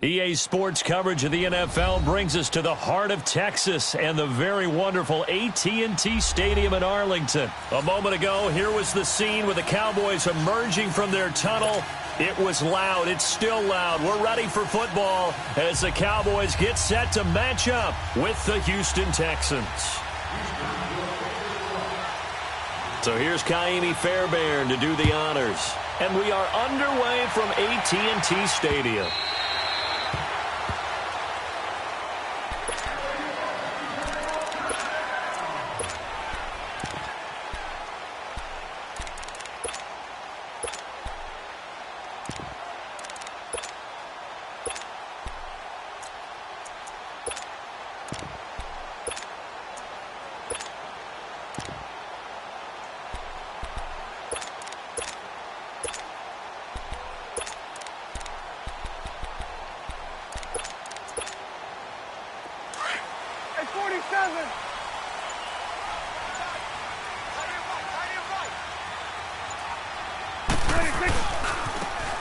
EA Sports coverage of the NFL brings us to the heart of Texas and the very wonderful AT&T Stadium in Arlington. A moment ago, here was the scene with the Cowboys emerging from their tunnel. It was loud. It's still loud. We're ready for football as the Cowboys get set to match up with the Houston Texans. So here's Kaimi Fairbairn to do the honors. And we are underway from AT&T Stadium.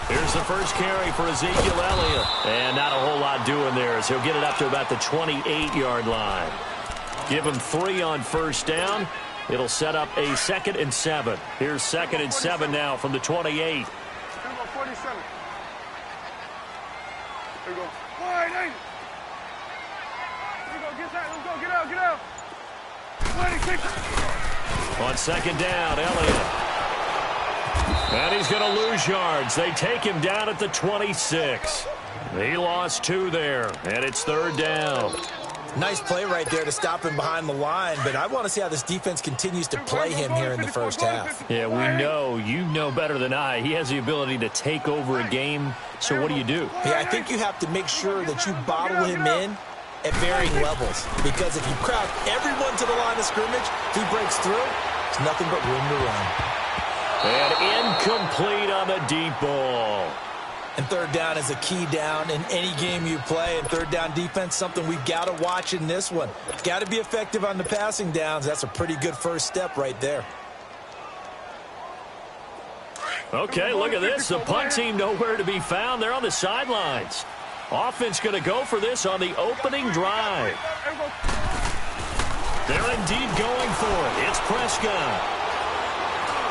Here's the first carry for Ezekiel Elliott. And not a whole lot doing there as he'll get it up to about the 28-yard line. Give him 3 on first down. It'll set up a 2nd and 7. Here's 2nd and 7 now from the 28. 47. Here we go. 180. Here we go. Get that. Let's go. Get out. Get out. 26. On 2nd down, Elliott. And he's going to lose yards. They take him down at the 26. He lost 2 there, and it's 3rd down. Nice play right there to stop him behind the line, but I want to see how this defense continues to play him here in the first half. Yeah, we know. You know better than I. He has the ability to take over a game, so what do you do? Yeah, I think you have to make sure that you bottle him in at varying levels, because if you crowd everyone to the line of scrimmage, if he breaks through, there's nothing but room to run. And incomplete on the deep ball. And 3rd down is a key down in any game you play. And 3rd down defense, something we've got to watch in this one. Got to be effective on the passing downs. That's a pretty good first step right there. Okay, look at this. The punt team nowhere to be found. They're on the sidelines. Offense going to go for this on the opening drive. They're indeed going for it. It's Prescott.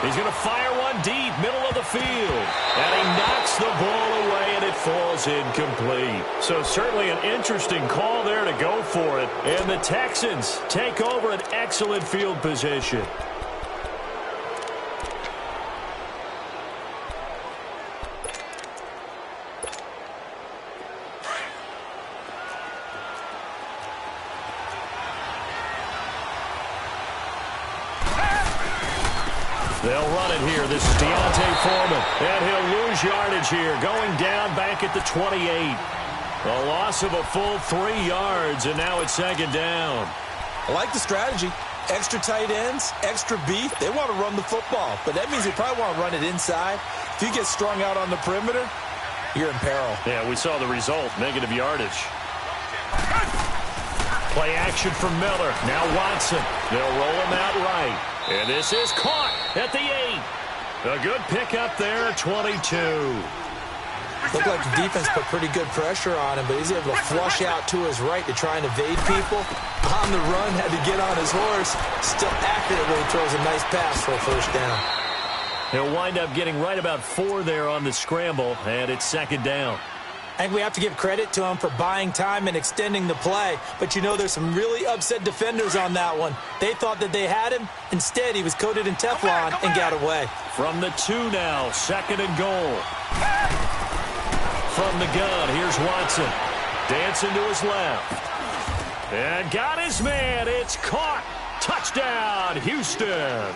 He's going to fire one deep, middle of the field. And he knocks the ball away, and it falls incomplete. So certainly an interesting call there to go for it. And the Texans take over an excellent field position. They'll run it here. This is Deontay Foreman. And he'll lose yardage here. Going down back at the 28. A loss of a full 3 yards, and now it's 2nd down. I like the strategy. Extra tight ends, extra beef. They want to run the football, but that means they probably want to run it inside. If you get strung out on the perimeter, you're in peril. Yeah, we saw the result. Negative yardage. Play action for Miller. Now Watson. They'll roll him out right. And this is caught at the 8. A good pickup there, 22. Looked like the defense put pretty good pressure on him, but he's able to flush out to his right to try and evade people. On the run, had to get on his horse. Still accurate when he throws a nice pass for a first down. He'll wind up getting right about 4 there on the scramble, and it's 2nd down. I think we have to give credit to him for buying time and extending the play. But, you know, there's some really upset defenders on that one. They thought that they had him. Instead, he was coated in Teflon and got away. From the 2 now, 2nd and goal. From the gun, here's Watson. Dancing to his left. And got his man. It's caught. Touchdown, Houston.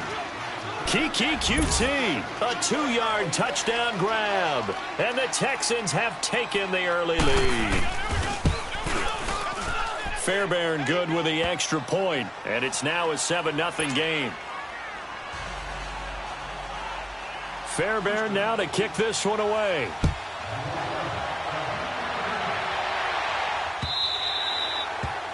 Kiki QT, a 2-yard touchdown grab. And the Texans have taken the early lead. Fairbairn good with the extra point, and it's now a 7-0 game. Fairbairn now to kick this one away.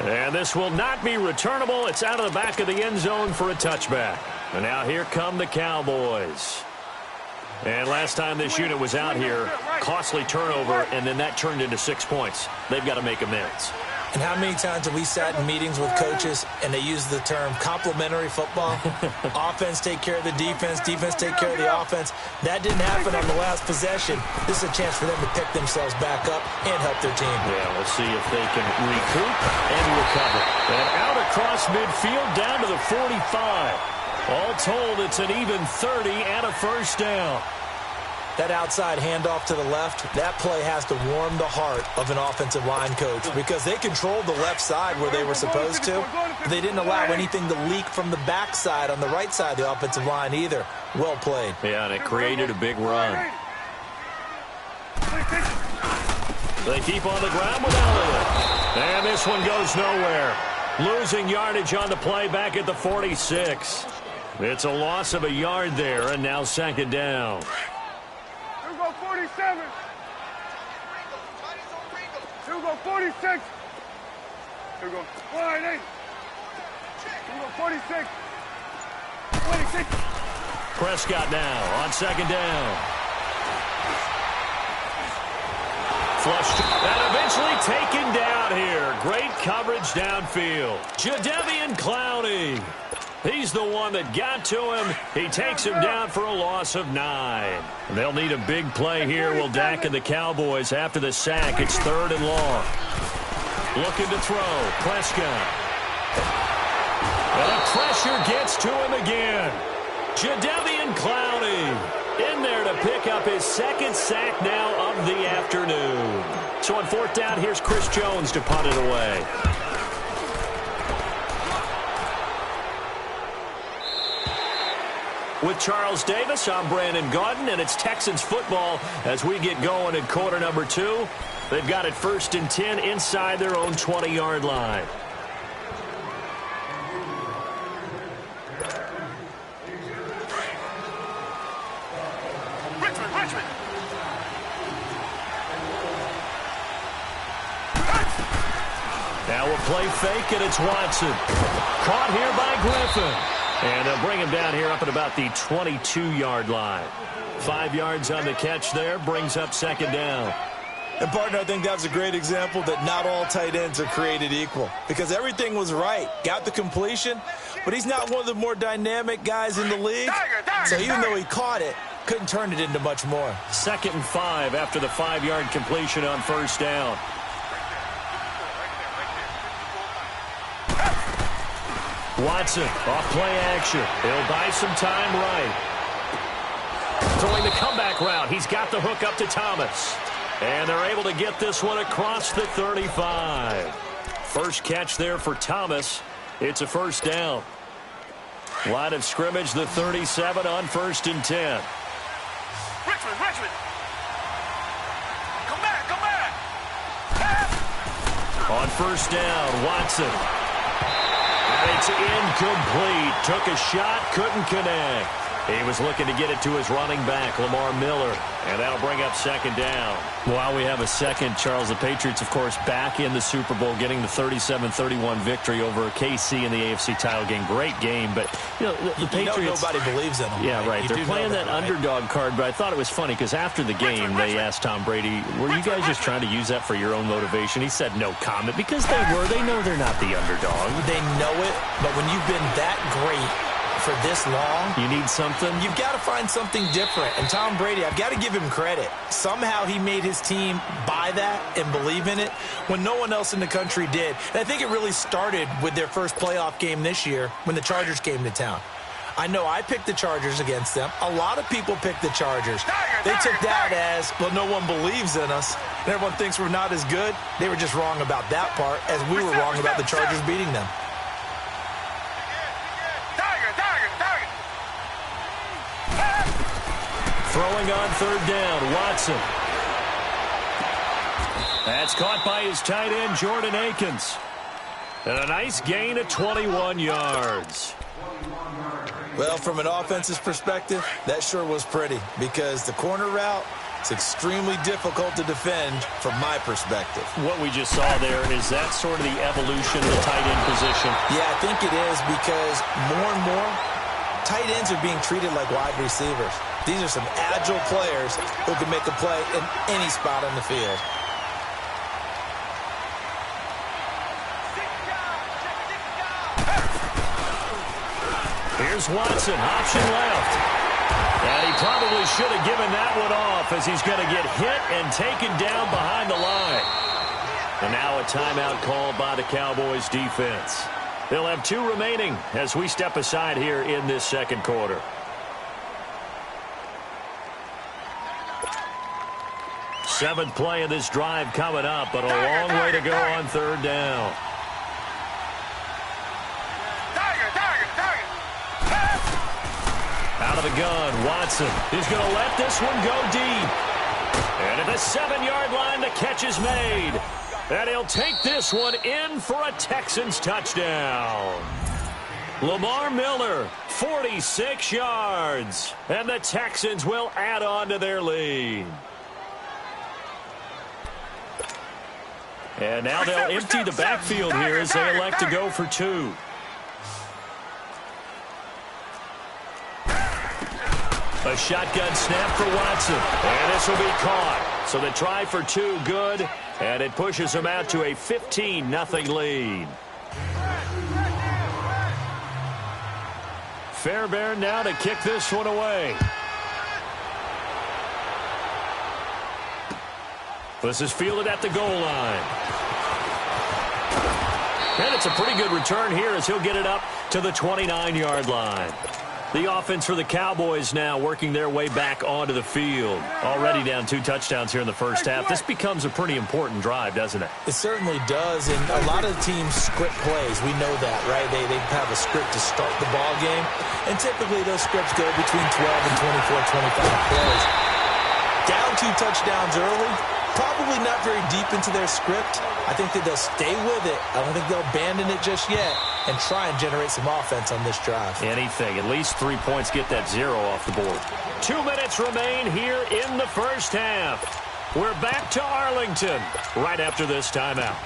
And this will not be returnable. It's out of the back of the end zone for a touchback. And now here come the Cowboys. And last time this unit was out here, costly turnover, and then that turned into 6 points. They've got to make amends. And how many times have we sat in meetings with coaches and they use the term complementary football? Offense take care of the defense, defense take care of the offense. That didn't happen on the last possession. This is a chance for them to pick themselves back up and help their team. Yeah, we'll see if they can recoup and recover. And out across midfield down to the 45. All told, it's an even 30 and a first down. That outside handoff to the left, that play has to warm the heart of an offensive line coach because they controlled the left side where they were supposed to. They didn't allow anything to leak from the backside on the right side of the offensive line either. Well played. Yeah, and it created a big run. They keep on the ground with Elliott. And this one goes nowhere. Losing yardage on the play back at the 46. It's a loss of a yard there, and now second down. 47. Here we go, 46. Here we go, wide 8. Here we go, 46. 26. Prescott now on second down. Flushed and eventually taken down here. Great coverage downfield. Jadeveon Clowney. He's the one that got to him. He takes him down for a loss of 9. They'll need a big play here, will Dak and the Cowboys after the sack. It's 3rd and long. Looking to throw. Prescott. And the pressure gets to him again. Jadeveon Clowney in there to pick up his 2nd sack now of the afternoon. So on 4th down, here's Chris Jones to punt it away. With Charles Davis, I'm Brandon Gaudin, and it's Texans football as we get going in quarter number 2. They've got it 1st and 10 inside their own 20-yard line. Richmond. Now a play fake, and it's Watson. Caught here by Griffin. And they'll bring him down here up at about the 22-yard line. 5 yards on the catch there, brings up second down. And, partner, I think that was a great example that not all tight ends are created equal because everything was right. Got the completion, but he's not one of the more dynamic guys in the league. So even though he caught it, couldn't turn it into much more. 2nd and 5 after the 5-yard completion on 1st down. Watson, off play action. He'll buy some time right. Throwing the comeback route. He's got the hook up to Thomas. And they're able to get this one across the 35. First catch there for Thomas. It's a first down. Line of scrimmage, the 37 on 1st and 10. Richmond. Come back. On 1st down, Watson. It's incomplete. Took a shot, couldn't connect. He was looking to get it to his running back, Lamar Miller. And that'll bring up second down. While we have a second, Charles, the Patriots, of course, back in the Super Bowl, getting the 37-31 victory over KC in the AFC title game. Great game, but, the Patriots... nobody believes in them. Yeah, right. They're playing that underdog card, but I thought it was funny because after the game, they asked Tom Brady, were you guys just trying to use that for your own motivation? He said no comment because they were. They know they're not the underdog. They know it, but when you've been that great for this long, you need something. You've got to find something different. And Tom Brady, I've got to give him credit. Somehow he made his team buy that and believe in it when no one else in the country did. And I think it really started with their first playoff game this year when the Chargers came to town. I know I picked the Chargers against them. A lot of people picked the Chargers. They took that as, well, no one believes in us, and everyone thinks we're not as good. They were just wrong about that part, as we were wrong about the Chargers beating them. Throwing on 3rd down, Watson. That's caught by his tight end, Jordan Akins. And a nice gain of 21 yards. Well, from an offensive perspective, that sure was pretty because the corner route is extremely difficult to defend from my perspective. What we just saw there, is that sort of the evolution of the tight end position? Yeah, I think it is because more and more, Tight ends are being treated like wide receivers. These are some agile players who can make a play in any spot on the field. Here's Watson, option left. And he probably should have given that one off as he's going to get hit and taken down behind the line. And now a timeout called by the Cowboys defense. They'll have 2 remaining as we step aside here in this second quarter. Seventh play of this drive coming up, but a long way to go on third down. Out of the gun, Watson is going to let this one go deep. And at the 7-yard line, the catch is made. And he'll take this one in for a Texans touchdown. Lamar Miller, 46 yards. And the Texans will add on to their lead. And now they'll empty the backfield here as they elect to go for 2. A shotgun snap for Watson. And this will be caught. So the try for 2 good. And it pushes them out to a 15-0 lead. Fairbairn now to kick this one away. This is fielded at the goal line. And it's a pretty good return here as he'll get it up to the 29-yard line. The offense for the Cowboys now working their way back onto the field. Already down 2 touchdowns here in the first half. This becomes a pretty important drive, doesn't it? It certainly does, and a lot of the teams script plays. We know that, right? They have a script to start the ball game, and typically those scripts go between 12 and 24, 25 plays. Down 2 touchdowns early, probably not very deep into their script. I think that they'll stay with it. I don't think they'll abandon it just yet and try and generate some offense on this drive. Anything. At least 3 points, get that 0 off the board. 2 minutes remain here in the first half. We're back to Arlington right after this timeout.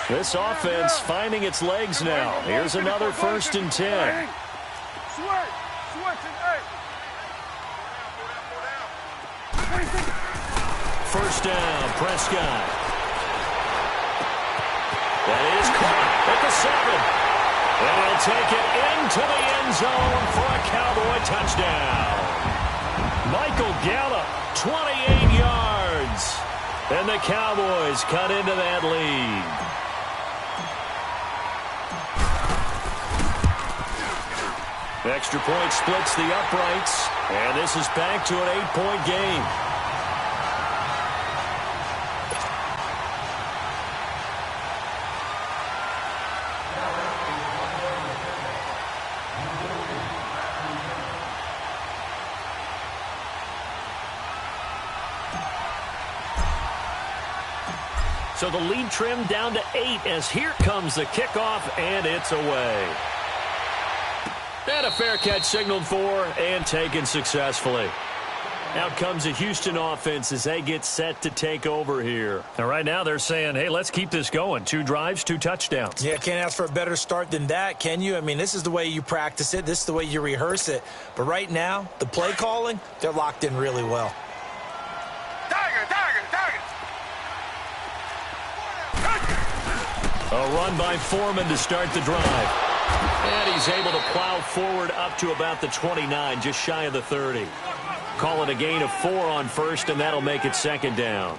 This offense finding its legs now. Here's another 1st and 10. First down, Prescott. That is caught at the 7. And he'll take it into the end zone for a Cowboy touchdown. Michael Gallup, 28 yards. And the Cowboys cut into that lead. Extra point splits the uprights, and this is back to an 8-point game. So the lead trimmed down to 8 as here comes the kickoff, and it's away. And a fair catch signaled for and taken successfully. Out comes the Houston offense as they get set to take over here. And right now they're saying, hey, let's keep this going. 2 drives, 2 touchdowns. Yeah, can't ask for a better start than that, can you? I mean, this is the way you practice it. This is the way you rehearse it. But right now, the play calling, they're locked in really well. A run by Foreman to start the drive. And he's able to plow forward up to about the 29, just shy of the 30. Call it a gain of 4 on first, and that'll make it 2nd down.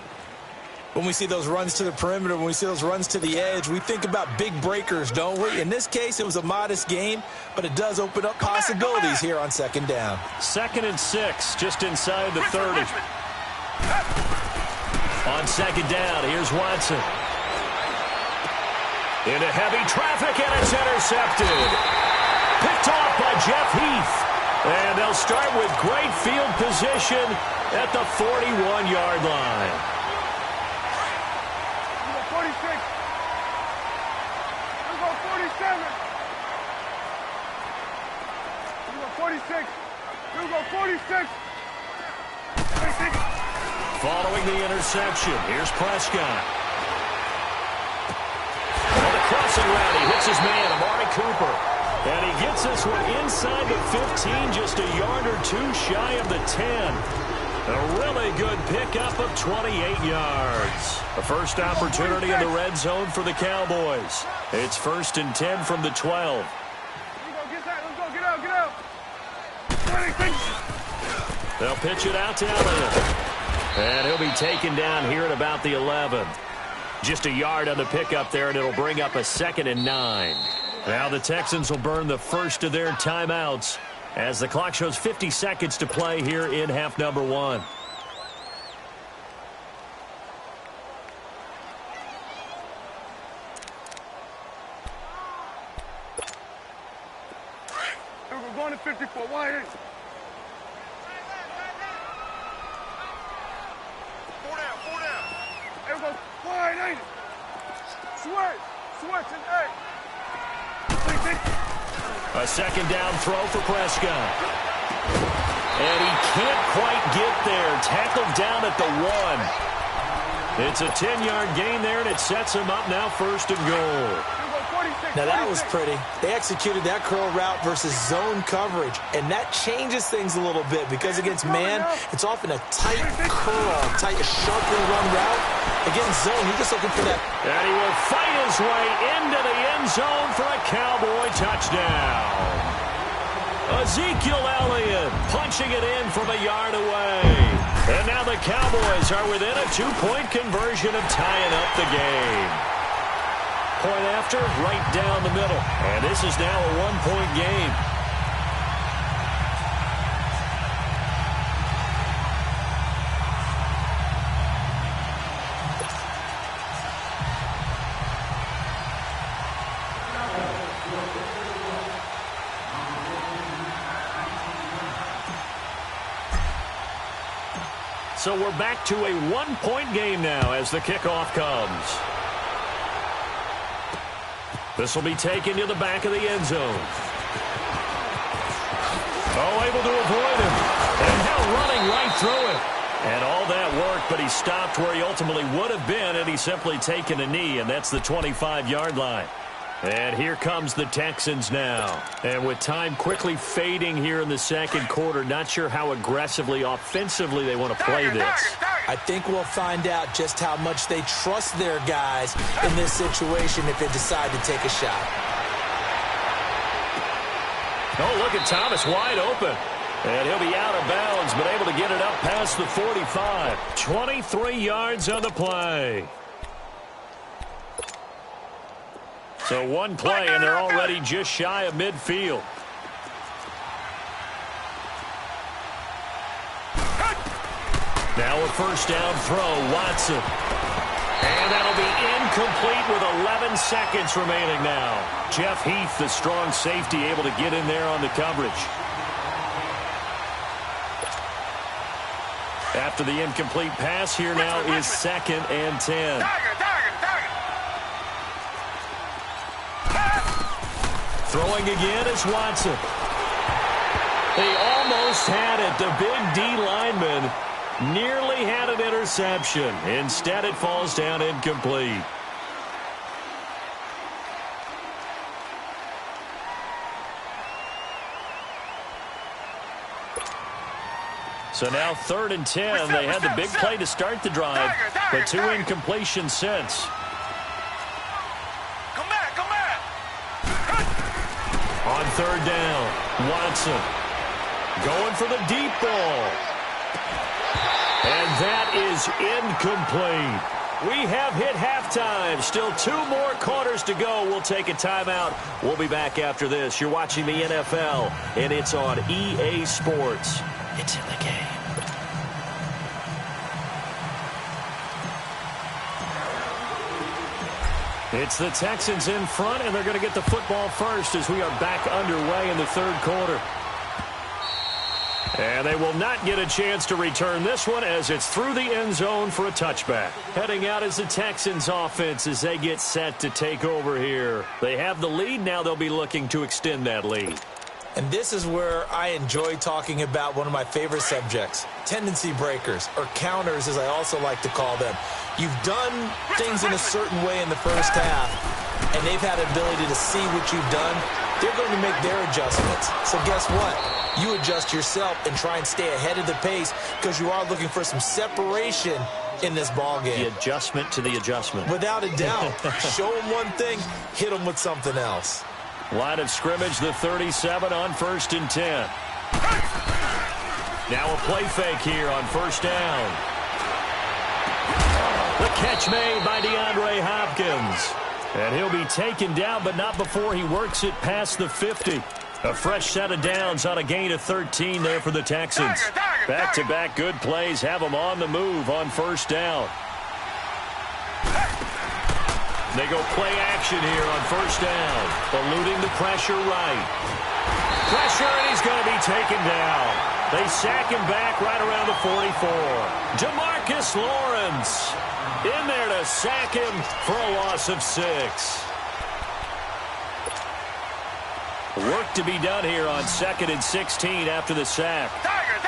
When we see those runs to the perimeter, when we see those runs to the edge, we think about big breakers, don't we? In this case, it was a modest game, but it does open up possibilities here on 2nd down. 2nd and 6, just inside the 30. On 2nd down, here's Watson. Into heavy traffic, and it's intercepted. Picked off by Jeff Heath. And they'll start with great field position at the 41-yard line. 46. We go 47. We go 46. We go 46. 46. Following the interception, here's Prescott. crossing route. He hits his man, Amari Cooper. And he gets this one inside the 15, just a yard or two shy of the 10. A really good pickup of 28 yards. A first opportunity in the red zone for the Cowboys. It's 1st and 10 from the 12. Let's go, get out. 26. They'll pitch it out to Elliott. And he'll be taken down here at about the 11. Just a yard on the pickup there, and it'll bring up a 2nd and 9. Now the Texans will burn the first of their timeouts as the clock shows 50 seconds to play here in half number 1. We're going to 54. Wide in. 4 down. Here we go. Wide in. Switch and 8. A 2nd down throw for Prescott. And he can't quite get there. Tackled down at the 1. It's a 10-yard gain there, and it sets him up now 1st and goal. Now that was pretty. They executed that curl route versus zone coverage, and that changes things a little bit because against man, it's often a tight curl, sharply run route. Against zone, you're just looking for that. And he will fight his way into the end zone for a Cowboy touchdown. Ezekiel Elliott punching it in from a yard away. And now the Cowboys are within a 2-point conversion of tying up the game. Point after, right down the middle. And this is now a 1-point game. So we're back to a 1-point game now as the kickoff comes. This will be taken to the back of the end zone. Oh, able to avoid him. And now running right through it. And all that work, but he stopped where he ultimately would have been, and he's simply taken a knee, and that's the 25-yard line. And here comes the Texans now. And with time quickly fading here in the second quarter, not sure how aggressively, offensively they want to play this. I think we'll find out just how much they trust their guys in this situation if they decide to take a shot. Oh, look at Thomas wide open. And he'll be out of bounds, but able to get it up past the 45. 23 yards on the play. So one play, and they're already just shy of midfield. Now a first down throw, Watson. And that'll be incomplete with 11 seconds remaining now. Jeff Heath, the strong safety, able to get in there on the coverage. After the incomplete pass, here now is 2nd and 10. Throwing again is Watson. They almost had it. The big D lineman nearly had an interception. Instead, it falls down incomplete. So now 3rd and 10. They had the big play to start the drive, but 2 incompletions since. On 3rd down, Watson going for the deep ball. And that is incomplete. We have hit halftime. Still 2 more quarters to go. We'll take a timeout. We'll be back after this. You're watching the NFL, and it's on EA Sports. It's in the game. It's the Texans in front, and they're going to get the football first as we are back underway in the 3rd quarter. And they will not get a chance to return this one as it's through the end zone for a touchback. Heading out is the Texans offense as they get set to take over here. They have the lead. Now they'll be looking to extend that lead. And this is where I enjoy talking about one of my favorite subjects, tendency breakers, or counters as I also like to call them. You've done things in a certain way in the first half. and they've had an ability to see what you've done, they're going to make their adjustments. So guess what? You adjust yourself and try and stay ahead of the pace because you are looking for some separation in this ball game. The adjustment to the adjustment. Without a doubt. Show them one thing, hit them with something else. Line of scrimmage, the 37 on 1st and 10. Now a play fake here on 1st down. The catch made by DeAndre Hopkins. And he'll be taken down, but not before he works it past the 50. A fresh set of downs on a gain of 13 there for the Texans. Back-to-back good plays have them on the move on 1st down. They go play action here on 1st down. Eluding the pressure right. Pressure, and he's going to be taken down. They sack him back right around the 44. Demarcus Lawrence in there to sack him for a loss of 6. Work to be done here on 2nd and 16 after the sack. Tiger.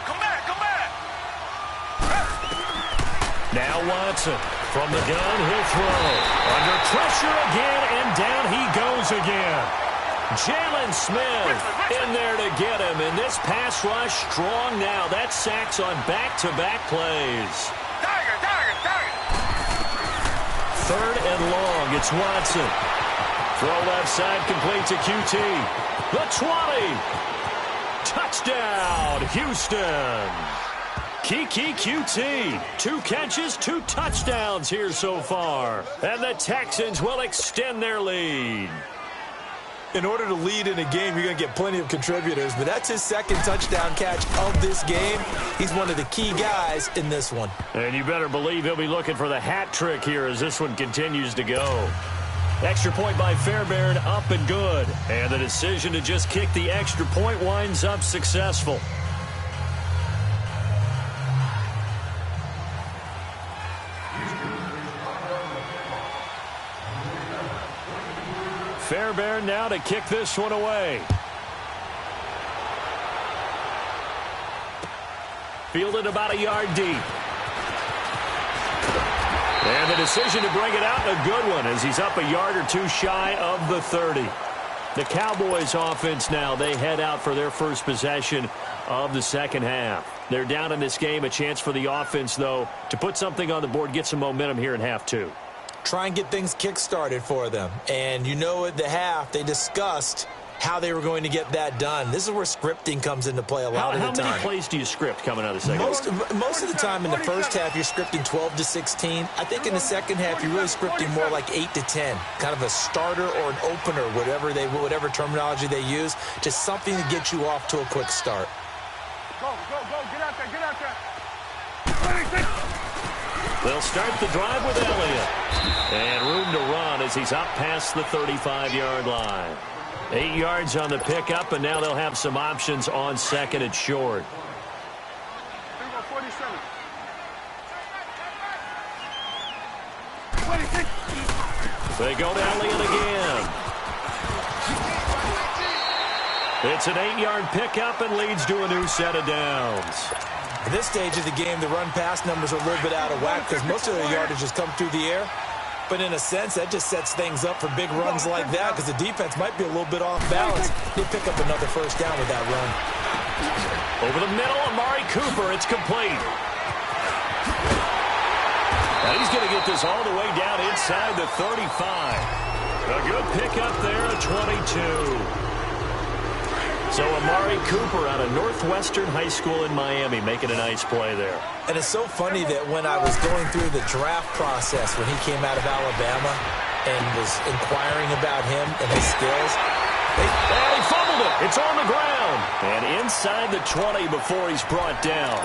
Come back. Now Watson from the gun, he'll throw. Under pressure again, and down he goes again. Jalen Smith in there to get him, and this pass rush strong now. That sacks on back-to-back plays. Tiger. 3rd and long, it's Watson. Throw left side, complete to QT. The 20. Touchdown, Houston. Kiki QT. 2 catches, 2 touchdowns here so far. And the Texans will extend their lead. In order to lead in a game, you're going to get plenty of contributors, but that's his 2nd touchdown catch of this game. He's one of the key guys in this one. And you better believe he'll be looking for the hat trick here as this one continues to go. Extra point by Fairbairn, up and good. And the decision to just kick the extra point winds up successful. Fairbairn now to kick this one away. Fielded about a yard deep. And the decision to bring it out, a good one, as he's up a yard or 2 shy of the 30. The Cowboys offense now, they head out for their first possession of the 2nd half. They're down in this game, a chance for the offense, though, to put something on the board, get some momentum here in half 2. Try and get things kick-started for them. And you know at the half, they discussed how they were going to get that done. This is where scripting comes into play a lot of the time. How many plays do you script coming out of the second half? Most of the time in the first half, you're scripting 12 to 16. I think in the second half, you're really scripting more like 8 to 10. Kind of a starter or an opener, whatever terminology they use. Just something to get you off to a quick start. Go. Get out there. 26. They'll start the drive with Elliott. And room to run as he's up past the 35-yard line. 8 yards on the pickup, and now they'll have some options on 2nd and short. 47. 26. They go to Elliott again. It's an 8-yard pickup and leads to a new set of downs. At this stage of the game, the run-pass numbers are a little bit out of whack because most of their yardage has come through the air. But in a sense, that just sets things up for big runs like that because the defense might be a little bit off balance. They pick up another 1st down with that run. Over the middle, Amari Cooper. It's complete. Now he's going to get this all the way down inside the 35. A good pickup there, a 22. So Amari Cooper out of Northwestern High School in Miami making a nice play there. And it's so funny that when I was going through the draft process when he came out of Alabama and was inquiring about him and his skills. And he fumbled it. It's on the ground. And inside the 20 before he's brought down.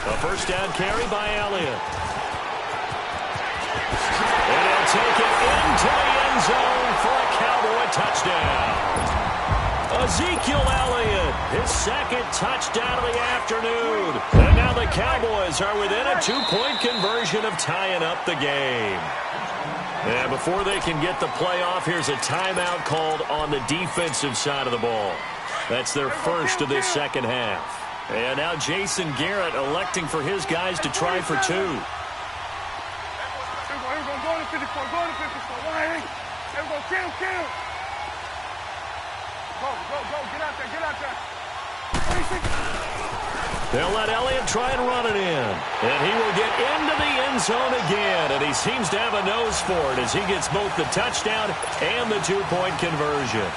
A 1st down carry by Elliott. And he'll take it into the end zone for a Cowboy touchdown. Ezekiel Elliott, his 2nd touchdown of the afternoon. And now the Cowboys are within a 2-point conversion of tying up the game. And before they can get the play off, here's a timeout called on the defensive side of the ball. That's their first of this second half. And now Jason Garrett electing for his guys to try for two. Here we go. Go to 54. Go to 54. 188. Here we go. Kill. Go. Get out there. 26. They'll let Elliott try and run it in. And he will get into the end zone again. And he seems to have a nose for it as he gets both the touchdown and the two-point conversion.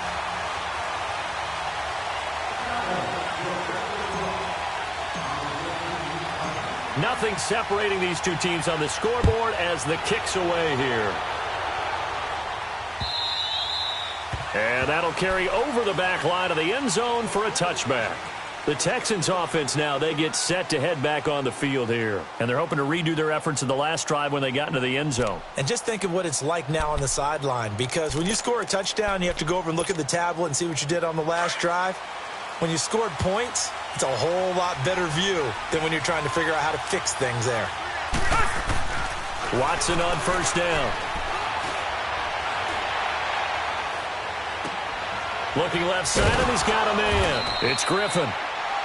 Nothing separating these two teams on the scoreboard as the kick's away here. And that'll carry over the back line of the end zone for a touchback. The Texans offense now, they get set to head back on the field here. And they're hoping to redo their efforts in the last drive when they got into the end zone. And just think of what it's like now on the sideline, because when you score a touchdown, you have to go over and look at the tablet and see what you did on the last drive. When you scored points, it's a whole lot better view than when you're trying to figure out how to fix things there. Watson on first down. Looking left side, and he's got a man. It's Griffin.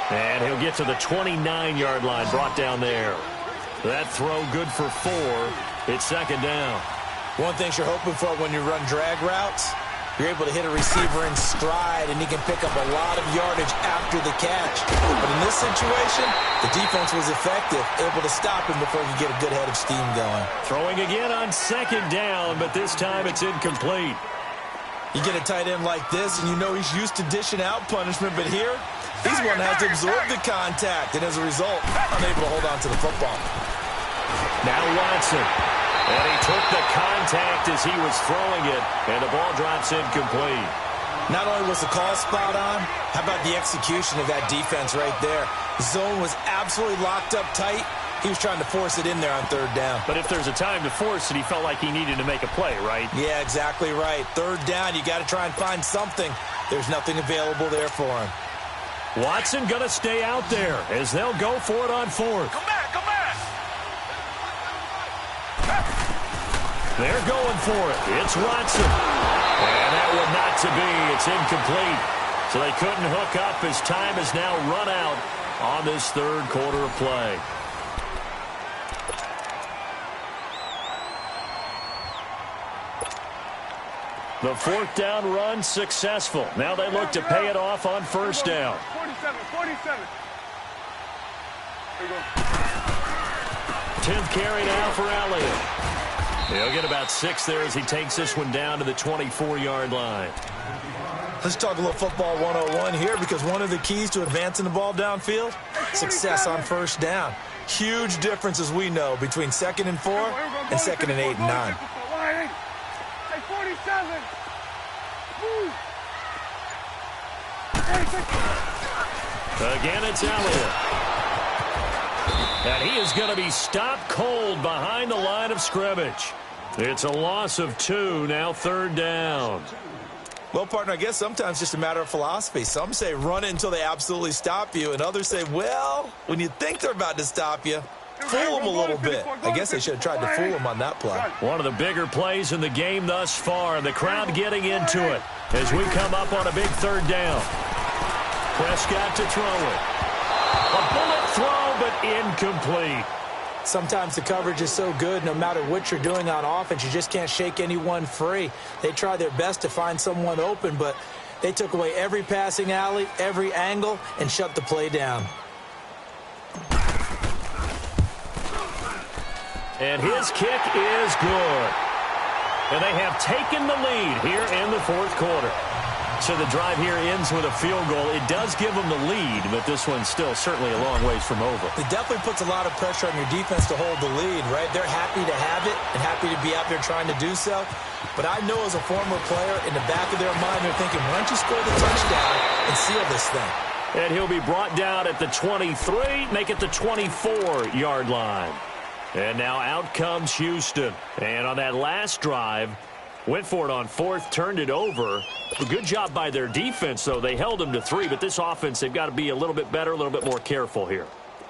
And he'll get to the 29-yard line, brought down there. That throw good for 4. It's second down. One thing you're hoping for when you run drag routes, you're able to hit a receiver in stride, and he can pick up a lot of yardage after the catch. But in this situation, the defense was effective, able to stop him before he could get a good head of steam going. Throwing again on second down, but this time it's incomplete. You get a tight end like this, and you know he's used to dishing out punishment, but here, he's one that has to absorb the contact, and as a result, unable to hold on to the football. Now Watson. And he took the contact as he was throwing it, and the ball drops incomplete. Not only was the call spot on, how about the execution of that defense right there? The zone was absolutely locked up tight. He was trying to force it in there on third down. But if there's a time to force it, he felt like he needed to make a play, right? Yeah, exactly right. Third down, you got to try and find something. There's nothing available there for him. Watson going to stay out there as they'll go for it on fourth. Come back. They're going for it. It's Watson. And that one not to be. It's incomplete. So they couldn't hook up as time has now run out on this third quarter of play. The fourth down run successful. Now they look to pay it off on first down. 47. Here we go. 10th carry now for Elliott. He'll get about 6 there as he takes this one down to the 24-yard line. Let's talk a little football 101 here, because one of the keys to advancing the ball downfield, success on first down. Huge difference, as we know, between 2nd and 4 and 2nd and 8 and 9. Hey, 47. Woo. Again, it's Elliott. And he is going to be stopped cold behind the line of scrimmage. It's a loss of 2, now third down. Well, partner, I guess sometimes it's just a matter of philosophy. Some say run it until they absolutely stop you, and others say, well, when you think they're about to stop you, fool them a little bit. I guess they should have tried to fool them on that play. One of the bigger plays in the game thus far, and the crowd getting into it as we come up on a big third down. Prescott to throw it. A bullet throw, but incomplete. Sometimes the coverage is so good, no matter what you're doing on offense, you just can't shake anyone free. They try their best to find someone open, but they took away every passing alley, every angle, and shut the play down. And his kick is good. And they have taken the lead here in the fourth quarter. So the drive here ends with a field goal. It does give them the lead, but this one's still certainly a long ways from over. It definitely puts a lot of pressure on your defense to hold the lead, right? They're happy to have it and happy to be out there trying to do so. But I know as a former player, in the back of their mind, they're thinking, why don't you score the touchdown and seal this thing? And he'll be brought down at the 23, make it the 24-yard line. And now out comes Houston. And on that last drive, went for it on fourth, turned it over. A good job by their defense, though. They held them to 3, but this offense, they've got to be a little bit better, a little bit more careful here.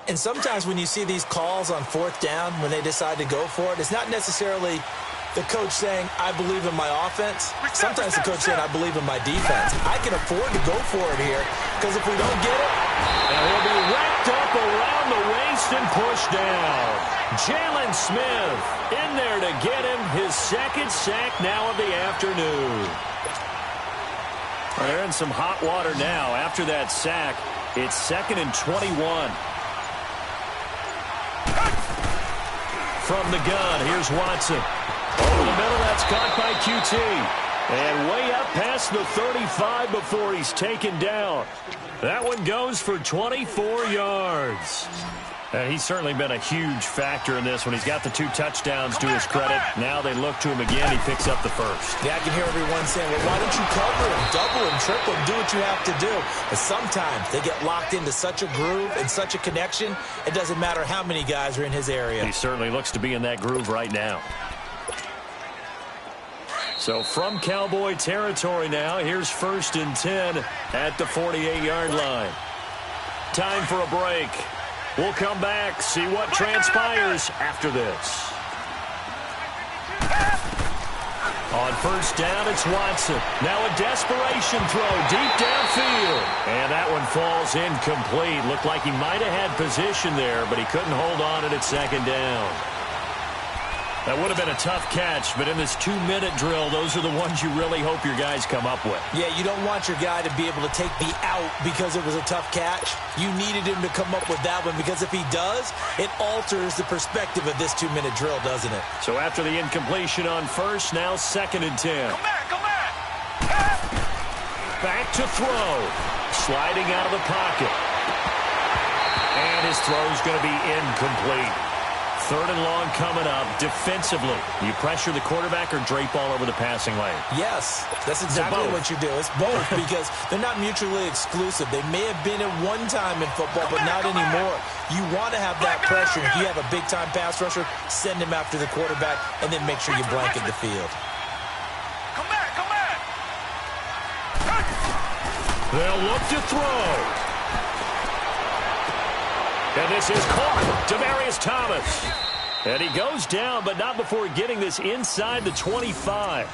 And sometimes when you see these calls on fourth down, when they decide to go for it, it's not necessarily The coach saying, I believe in my offense. Sometimes the coach saying, I believe in my defense. I can afford to go for it here, because if we don't get it, and he'll be wrapped up around the waist and pushed down. Jalen Smith in there to get him his second sack now of the afternoon. They're in some hot water now. After that sack, it's 2nd and 21. From the gun, here's Watson. Over the middle, that's caught by QT. And way up past the 35 before he's taken down. That one goes for 24 yards. And he's certainly been a huge factor in this one. He's got the 2 touchdowns to his credit. Now they look to him again. He picks up the first. Yeah, I can hear everyone saying, well, why don't you cover him, double him, triple him, do what you have to do. But sometimes they get locked into such a groove and such a connection, it doesn't matter how many guys are in his area. He certainly looks to be in that groove right now. So from Cowboy territory now, here's 1st and 10 at the 48-yard line. Time for a break. We'll come back, see what transpires after this. On 1st down, it's Watson. Now a desperation throw deep downfield. And that one falls incomplete. Looked like he might have had position there, but he couldn't hold on it at 2nd down. That would have been a tough catch, but in this 2-minute drill, those are the ones you really hope your guys come up with. Yeah, you don't want your guy to be able to take the out because it was a tough catch. You needed him to come up with that one, because if he does, it alters the perspective of this 2-minute drill, doesn't it? So after the incompletion on 1st, now 2nd and 10. Come back. Back to throw. Sliding out of the pocket. And his throw's going to be incomplete. 3rd and long coming up. Defensively, you pressure the quarterback or drape all over the passing lane? Yes, that's exactly what you do. It's both, because they're not mutually exclusive. They may have been at one time in football, but not anymore. You want to have that pressure. If you have a big-time pass rusher, send him after the quarterback, and then make sure you blanket the field. Come back. They'll look to throw. And this is caught. Demaryius Thomas. And he goes down, but not before getting this inside the 25.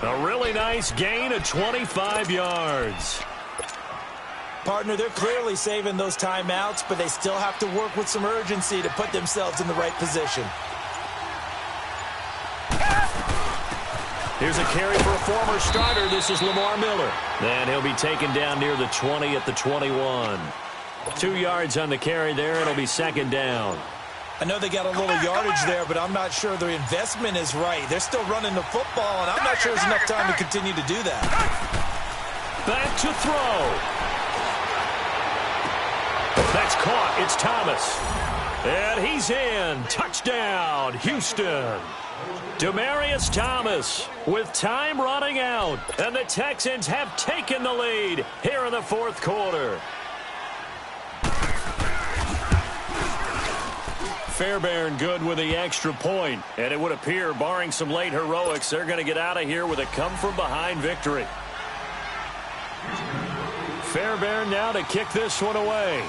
A really nice gain of 25 yards. Partner, they're clearly saving those timeouts, but they still have to work with some urgency to put themselves in the right position. Here's a carry for a former starter. This is Lamar Miller. And he'll be taken down near the 20 at the 21. 2 yards on the carry there. It'll be 2nd down. I know they got a little yardage there, but I'm not sure the investment is right. They're still running the football, and I'm not sure there's enough time to continue to do that. Back to throw. That's caught. It's Thomas. And he's in. Touchdown, Houston. Demaryius Thomas with time running out. And the Texans have taken the lead here in the 4th quarter. Fairbairn good with the extra point. And it would appear, barring some late heroics, they're going to get out of here with a come-from-behind victory. Fairbairn now to kick this one away.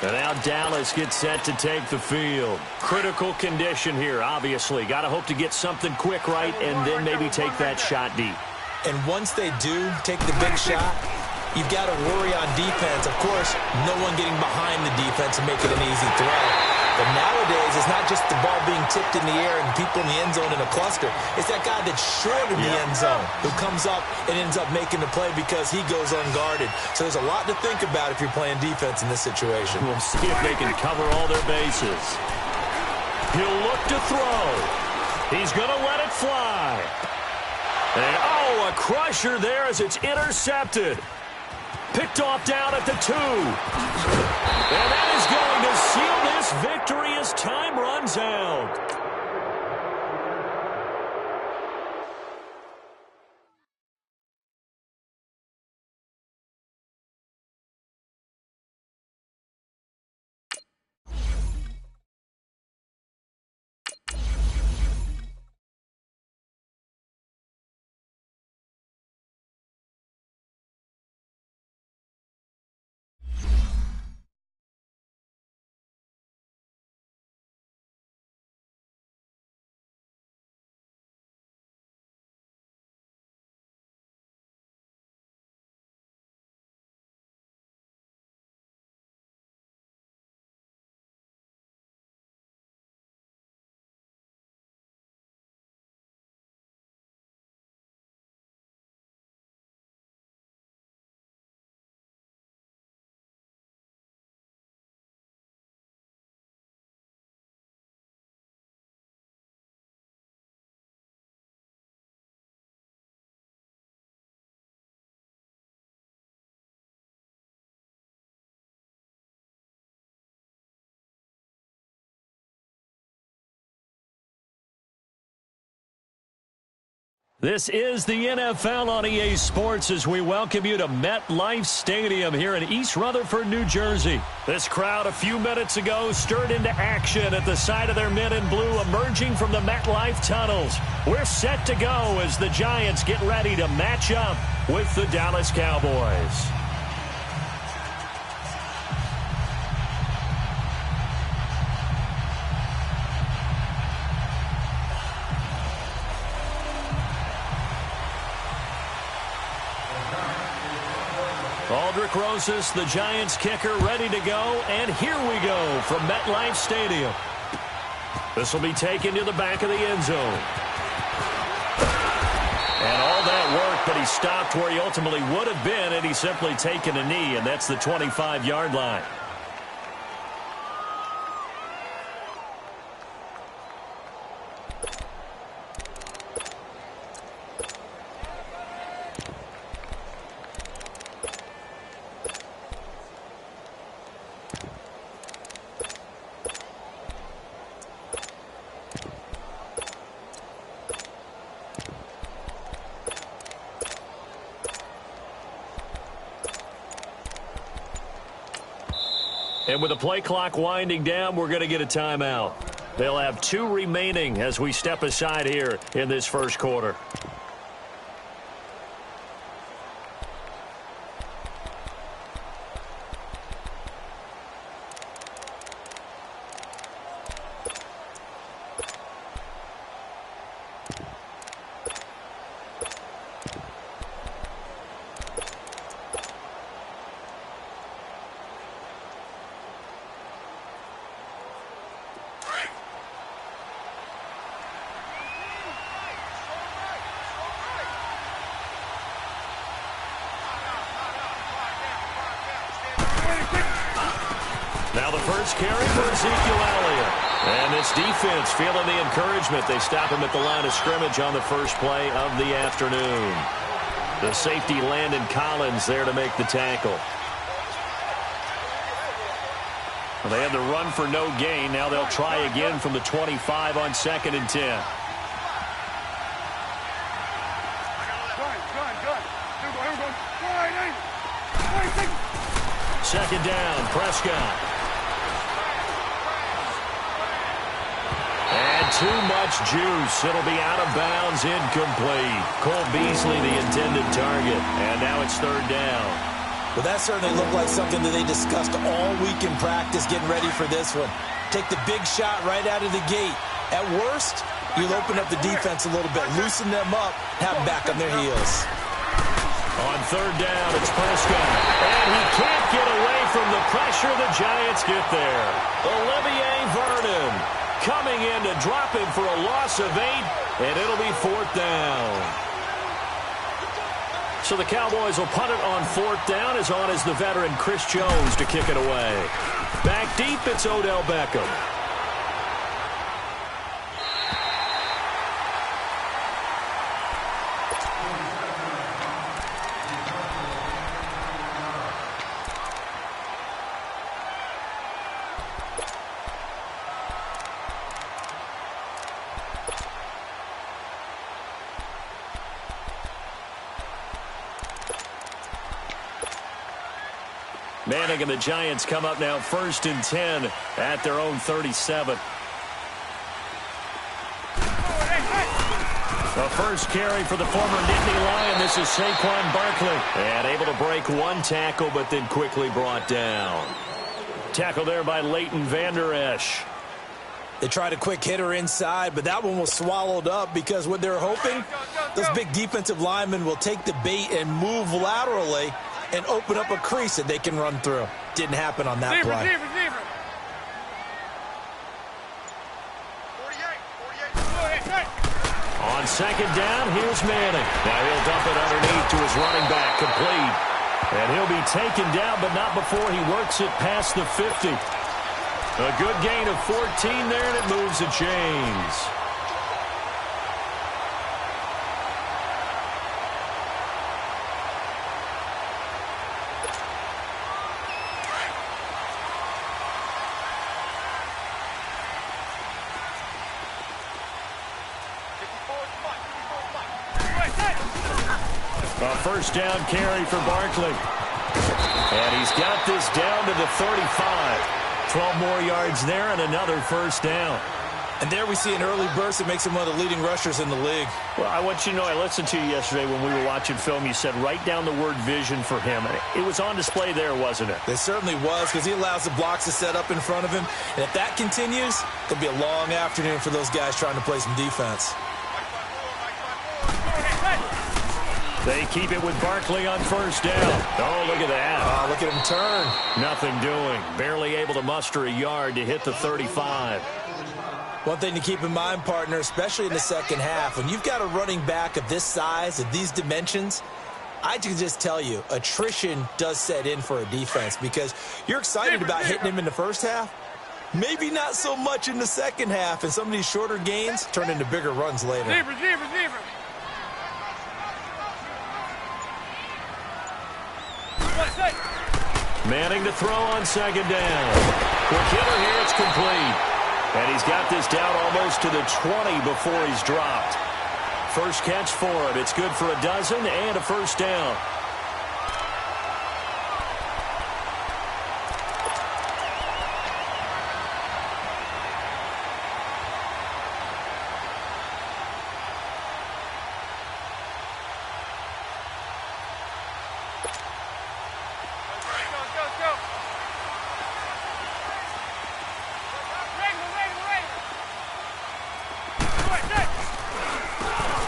And now Dallas gets set to take the field. Critical condition here, obviously. Got to hope to get something quick right and then maybe take that shot deep. And once they do take the big shot, you've got to worry on defense. Of course, no one getting behind the defense and make it an easy throw. But nowadays, it's not just the ball being tipped in the air and people in the end zone in a cluster. It's that guy that's short of the end zone who comes up and ends up making the play because he goes unguarded. So there's a lot to think about if you're playing defense in this situation. We'll see if they can cover all their bases. He'll look to throw. He's going to let it fly. And, oh, a crusher there as it's intercepted. Picked off down at the 2. And that is going to seal this victory as time runs out. This is the NFL on EA Sports as we welcome you to MetLife Stadium here in East Rutherford, New Jersey. This crowd a few minutes ago stirred into action at the side of their men in blue emerging from the MetLife tunnels. We're set to go as the Giants get ready to match up with the Dallas Cowboys. Aldrick Rosas, the Giants kicker, ready to go. And here we go from MetLife Stadium. This will be taken to the back of the end zone. And all that work, but he stopped where he ultimately would have been had he simply taken a knee, and that's the 25-yard line. And with the play clock winding down, we're going to get a timeout. They'll have 2 remaining as we step aside here in this first quarter. Now the first carry for Ezekiel Elliott. And this defense feeling the encouragement. They stop him at the line of scrimmage on the first play of the afternoon. The safety Landon Collins there to make the tackle. Well, they had the run for no gain. Now they'll try again from the 25 on 2nd and 10. Second down, Prescott. And too much juice. It'll be out of bounds, incomplete. Cole Beasley, the intended target. And now it's 3rd down. Well, that certainly looked like something that they discussed all week in practice, getting ready for this one. Take the big shot right out of the gate. At worst, you'll open up the defense a little bit, loosen them up, have them back on their heels. On 3rd down, it's Prescott. And he can't get away from the pressure. The Giants get there. Olivier Vernon coming in to drop him for a loss of 8, and it'll be 4th down. So the Cowboys will punt it on 4th down, as on is the veteran Chris Jones to kick it away. Back deep, it's Odell Beckham. Manning and the Giants come up now 1st and 10 at their own 37. The first carry for the former Nittany Lion. This is Saquon Barkley. And able to break 1 tackle, but then quickly brought down. Tackle there by Leighton Vander Esch. They tried a quick hitter inside, but that one was swallowed up because what they're hoping, those big defensive linemen will take the bait and move laterally and open up a crease that they can run through. Didn't happen on that play. On 2nd down, here's Manning. Now he'll dump it underneath to his running back, complete. And he'll be taken down, but not before he works it past the 50. A good gain of 14 there, and it moves the chains. A first down carry for Barkley. And he's got this down to the 35. 12 more yards there and another first down. And there we see an early burst that makes him one of the leading rushers in the league. Well, I want you to know, I listened to you yesterday when we were watching film. You said write down the word vision for him. It was on display there, wasn't it? It certainly was, because he allows the blocks to set up in front of him. And if that continues, it'll be a long afternoon for those guys trying to play some defense. They keep it with Barkley on first down. Oh, look at that. Oh, look at him turn. Nothing doing. Barely able to muster a yard to hit the 35. One thing to keep in mind, partner, especially in the second half, when you've got a running back of this size, of these dimensions, I can just tell you, attrition does set in for a defense, because you're excited about hitting him in the first half. Maybe not so much in the second half, and some of these shorter gains turn into bigger runs later. Manning to throw on second down. Quick hitter here, it's complete. And he's got this down almost to the 20 before he's dropped. First catch for him. It's good for a dozen and a first down.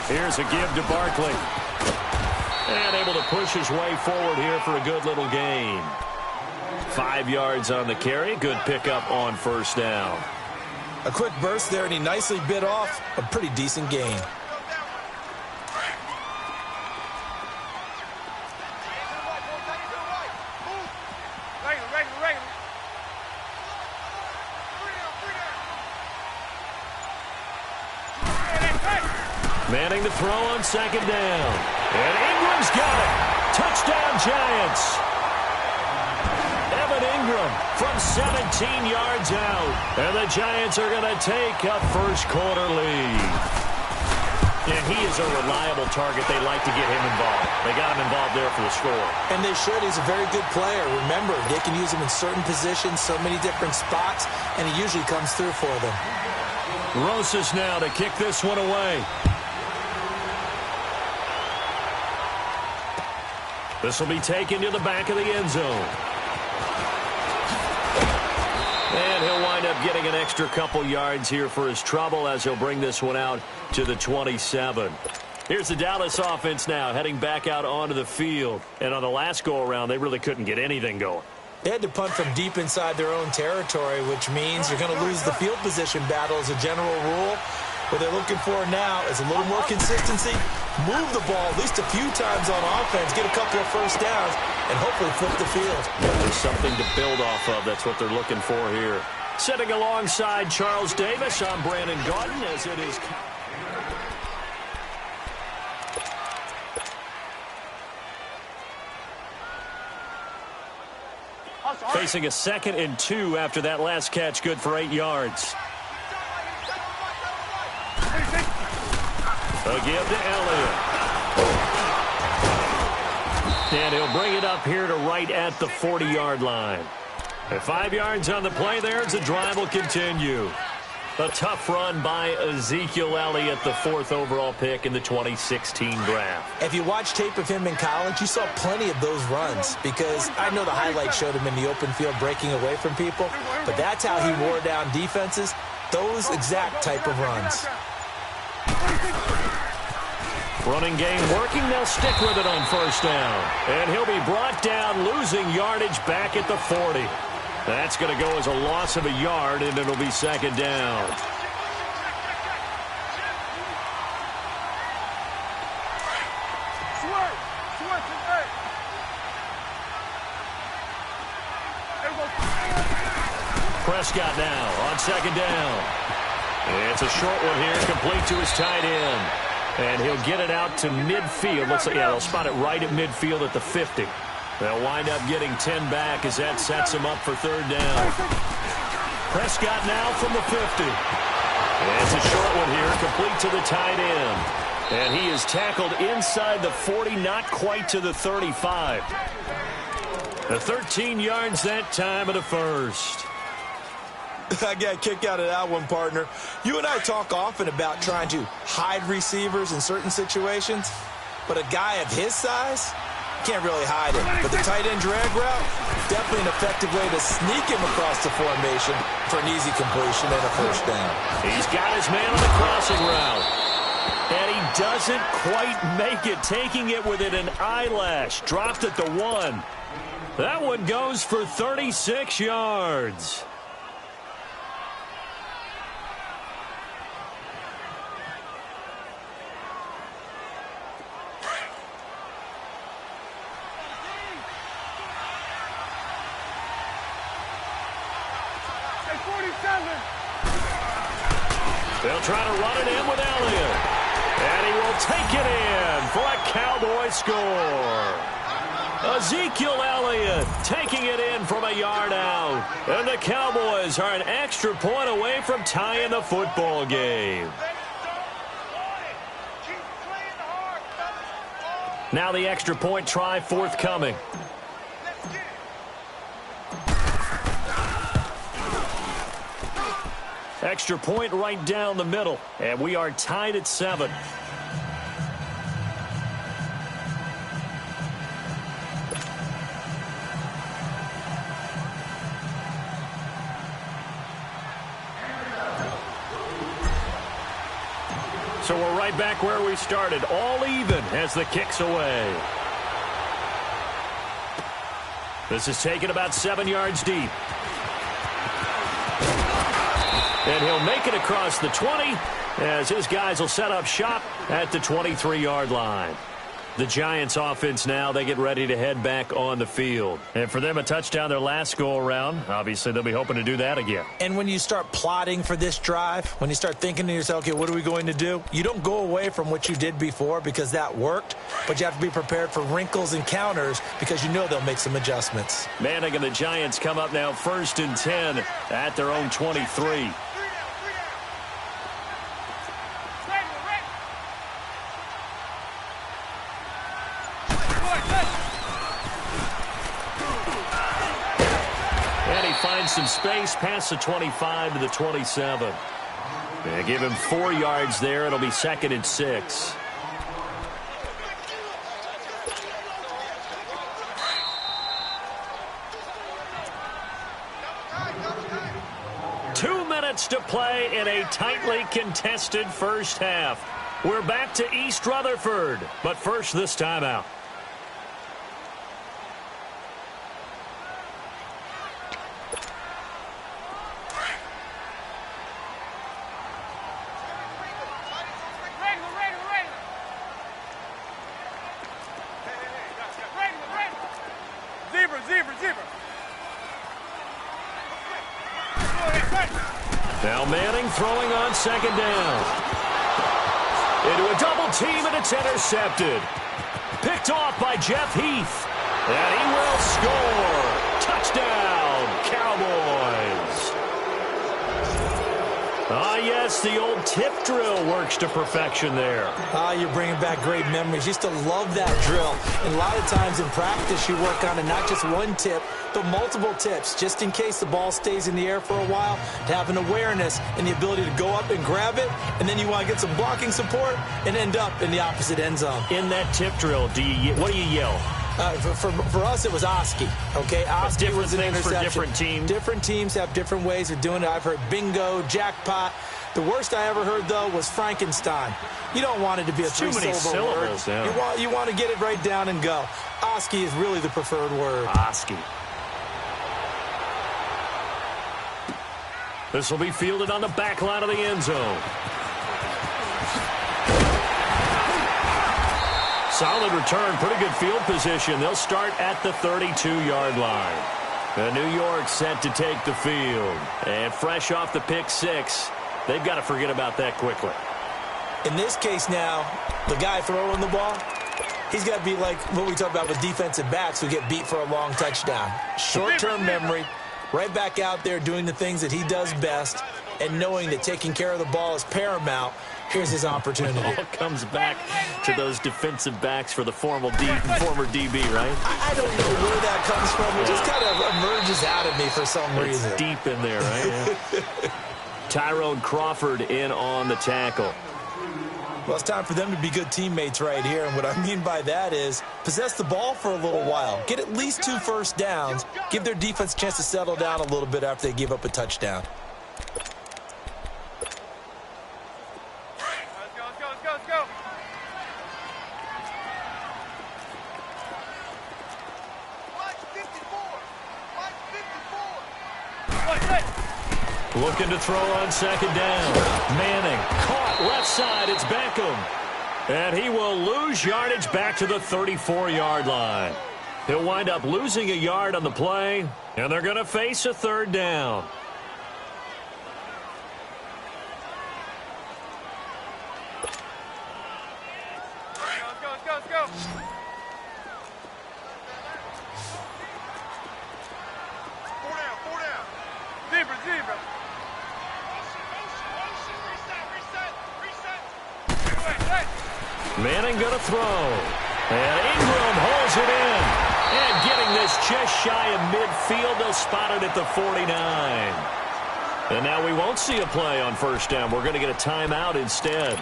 Here's a give to Barkley. And able to push his way forward here for a good little gain. 5 yards on the carry. Good pickup on first down. A quick burst there, and he nicely bit off a pretty decent gain. Manning to throw on second down. And Ingram's got it. Touchdown, Giants. Evan Ingram from 17 yards out. And the Giants are going to take a first-quarter lead. And he is a reliable target. They like to get him involved. They got him involved there for the score. And they should. He's a very good player. Remember, they can use him in certain positions, so many different spots, and he usually comes through for them. Rosas now to kick this one away. This will be taken to the back of the end zone. And he'll wind up getting an extra couple yards here for his trouble as he'll bring this one out to the 27. Here's the Dallas offense now heading back out onto the field. And on the last go-around, they really couldn't get anything going. They had to punt from deep inside their own territory, which means you're going to lose the field position battle as a general rule. What they're looking for now is a little more consistency, move the ball at least a few times on offense, get a couple of first downs, and hopefully flip the field. There's something to build off of. That's what they're looking for here. Sitting alongside Charles Davis, I'm Brandon Gaudin as it is. Facing a 2nd and 2 after that last catch, good for 8 yards. A give to Elliott. And he'll bring it up here to right at the 40-yard line. And 5 yards on the play there as the drive will continue. A tough run by Ezekiel Elliott, the 4th overall pick in the 2016 draft. If you watch tape of him in college, you saw plenty of those runs, because I know the highlights showed him in the open field breaking away from people, but that's how he wore down defenses, those exact type of runs. Running game working. They'll stick with it on first down. And he'll be brought down, losing yardage back at the 40. That's going to go as a loss of a yard, and it'll be 2nd down. Prescott now on 2nd down. It's a short one here, complete to his tight end. And he'll get it out to midfield. Looks like, yeah, they'll spot it right at midfield at the 50. They'll wind up getting 10 back as that sets him up for 3rd down. Prescott now from the 50. And it's a short one here, complete to the tight end. And he is tackled inside the 40, not quite to the 35. The 13 yards that time of the first. I got a kick out of that one, partner. You and I talk often about trying to hide receivers in certain situations, but a guy of his size can't really hide it. But the tight end drag route, definitely an effective way to sneak him across the formation for an easy completion and a first down. He's got his man on the crossing route. And he doesn't quite make it, taking it within an eyelash. Dropped at the 1. That one goes for 36 yards. They'll try to run it in with Elliott. And he will take it in for a Cowboy score. Ezekiel Elliott taking it in from a yard out. And the Cowboys are an extra point away from tying the football game. Now the extra point try forthcoming. Extra point right down the middle, and we are tied at 7. So we're right back where we started, all even as the kick's away. This is taken about 7 yards deep. And he'll make it across the 20 as his guys will set up shop at the 23-yard line. The Giants offense now, they get ready to head back on the field. And for them, a touchdown their last go-around. Obviously, they'll be hoping to do that again. And when you start plotting for this drive, when you start thinking to yourself, okay, what are we going to do? You don't go away from what you did before because that worked, but you have to be prepared for wrinkles and counters because you know they'll make some adjustments. Manning and the Giants come up now 1st and 10 at their own 23. Some space past the 25 to the 27. They give him 4 yards there. It'll be 2nd and 6. Two minutes to play in a tightly contested first half. We're back to East Rutherford, but first this timeout. Now Manning throwing on 2nd down. Into a double team, and it's intercepted. Picked off by Jeff Heath. And he will score. Touchdown, Cowboys. Ah, yes, the old tip drill works to perfection there. You're bringing back great memories. Used to love that drill. And a lot of times in practice, you work on it, not just one tip, but multiple tips, just in case the ball stays in the air for a while, to have an awareness and the ability to go up and grab it, and then you want to get some blocking support and end up in the opposite end zone. In that tip drill, what do you yell? For us, it was Oski. Okay, Oski was an interception. For different teams. Different teams have different ways of doing it. I've heard bingo, jackpot. The worst I ever heard, though, was Frankenstein. You don't want it to be a three-syllable word. Yeah. You want to get it right down and go. Oski is really the preferred word. Oski. This will be fielded on the back line of the end zone. Solid return, pretty good field position. They'll start at the 32-yard line. And New York set to take the field. And fresh off the pick six, they've got to forget about that quickly. In this case now, the guy throwing the ball, he's got to be like what we talk about with defensive backs who get beat for a long touchdown. Short-term memory, right back out there doing the things that he does best, and knowing that taking care of the ball is paramount Here's his opportunity. It all comes back to those defensive backs for the former DB, right? I don't know where that comes from. It just kind of emerges out of me for some reason. It's deep in there, right? Yeah. Tyrone Crawford in on the tackle. Well, it's time for them to be good teammates right here, and what I mean by that is possess the ball for a little while. Get at least 2 first downs. Give their defense a chance to settle down a little bit after they give up a touchdown. Let's go. Watch 54. Looking to throw on second down. Manning caught left side. It's Beckham. And he will lose yardage back to the 34-yard line. He'll wind up losing a yard on the play, and they're going to face a third down. Let's go. Four down. Zebra. Reset. Manning going to throw. And Ingram holds it in. And getting this just shy of midfield, they'll spot it at the 49. And now we won't see a play on first down. We're going to get a timeout instead,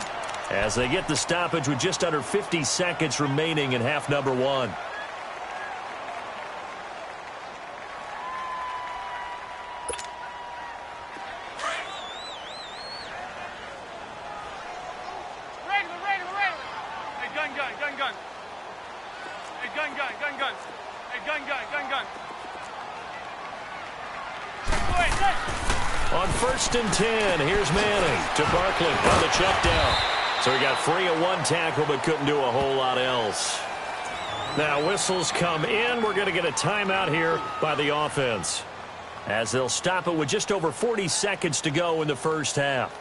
as they get the stoppage with just under 50 seconds remaining in half number 1. On 1st and 10, here's Manning to Barkley on the check down. So he got free of 1 tackle but couldn't do a whole lot else. Now whistles come in. We're going to get a timeout here by the offense, as they'll stop it with just over 40 seconds to go in the first half.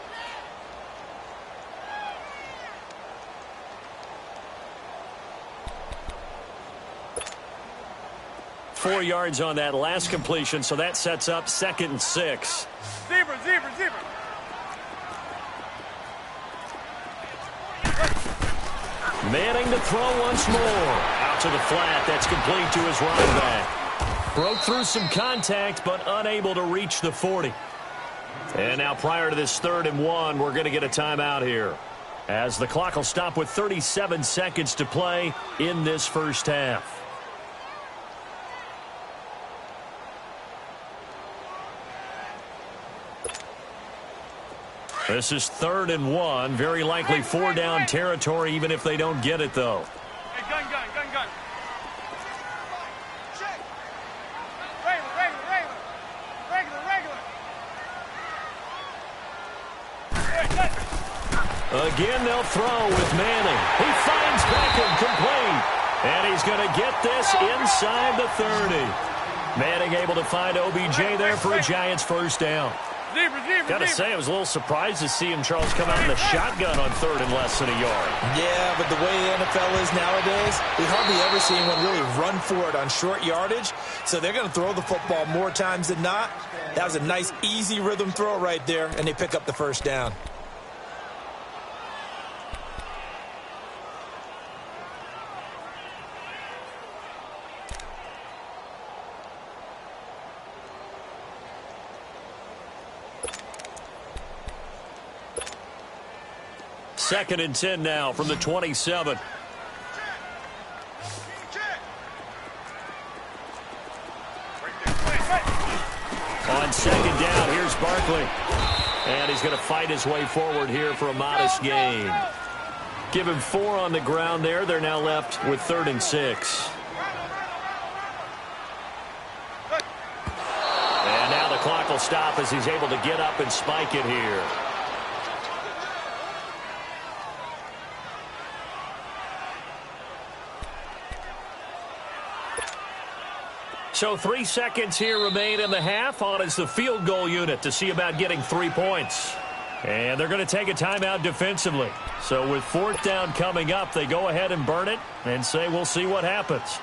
Four yards on that last completion, so that sets up 2nd and 6. Zebra. Manning to throw once more. Out to the flat. That's complete to his running back. Broke through some contact, but unable to reach the 40. And now prior to this 3rd and 1, we're going to get a timeout here, as the clock will stop with 37 seconds to play in this first half. This is 3rd and 1. Very likely 4-down territory, even if they don't get it, though. Hey, gun. Check. Regular. Again, they'll throw with Manning. He finds Beckham complete. And he's going to get this inside the 30. Manning able to find OBJ there for a Giants first down. Zebra. Gotta say, I was a little surprised to see him, Charles, come out in the shotgun on 3rd and less than a yard. Yeah, but the way the NFL is nowadays, we hardly ever see anyone really run for it on short yardage. So they're going to throw the football more times than not. That was a nice, easy rhythm throw right there, and they pick up the first down. Second and 10 now from the 27. On second down, here's Barkley. And he's going to fight his way forward here for a modest gain. Give him 4 on the ground there. They're now left with 3rd and 6. And now the clock will stop as he's able to get up and spike it here. So 3 seconds here remain in the half. On is the field goal unit to see about getting 3 points. And they're going to take a timeout defensively. So with 4th down coming up, they go ahead and burn it and say we'll see what happens.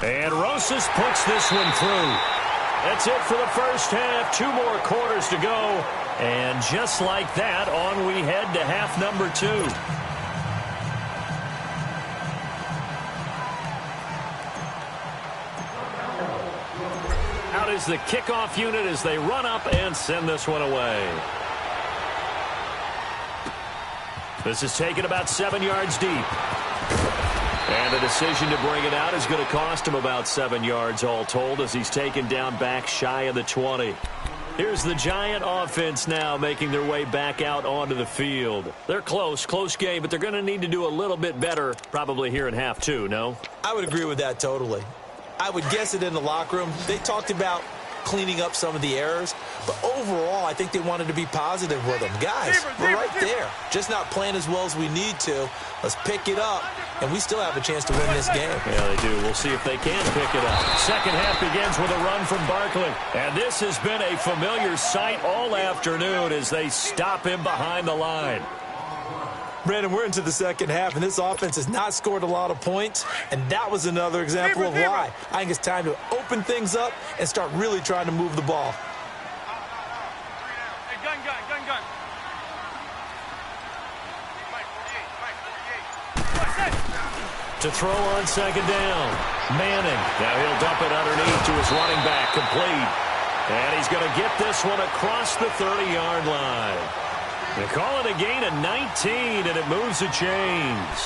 And Rosas puts this one through. That's it for the first half. 2 more quarters to go. And just like that, on we head to half number 2. Out is the kickoff unit as they run up and send this one away. This is taken about 7 yards deep. And the decision to bring it out is going to cost him about 7 yards all told as he's taken down back shy of the 20. Here's the Giant offense now making their way back out onto the field. They're close game, but they're going to need to do a little bit better probably here in half 2, no? I would agree with that totally. I would guess it in the locker room. They talked about cleaning up some of the errors, but overall, I think they wanted to be positive with them. Guys, we're right there. Just not playing as well as we need to. Let's pick it up, and we still have a chance to win this game. Yeah, they do. We'll see if they can pick it up. Second half begins with a run from Barkley, and this has been a familiar sight all afternoon as they stop him behind the line. Brandon, we're into the second half, and this offense has not scored a lot of points, and that was another example of why. I think it's time to open things up and start really trying to move the ball. Hey, gun. To throw on second down. Manning. Now he'll dump it underneath to his running back. Complete. And he's going to get this one across the 30-yard line. They call it a gain of 19, and it moves the chains.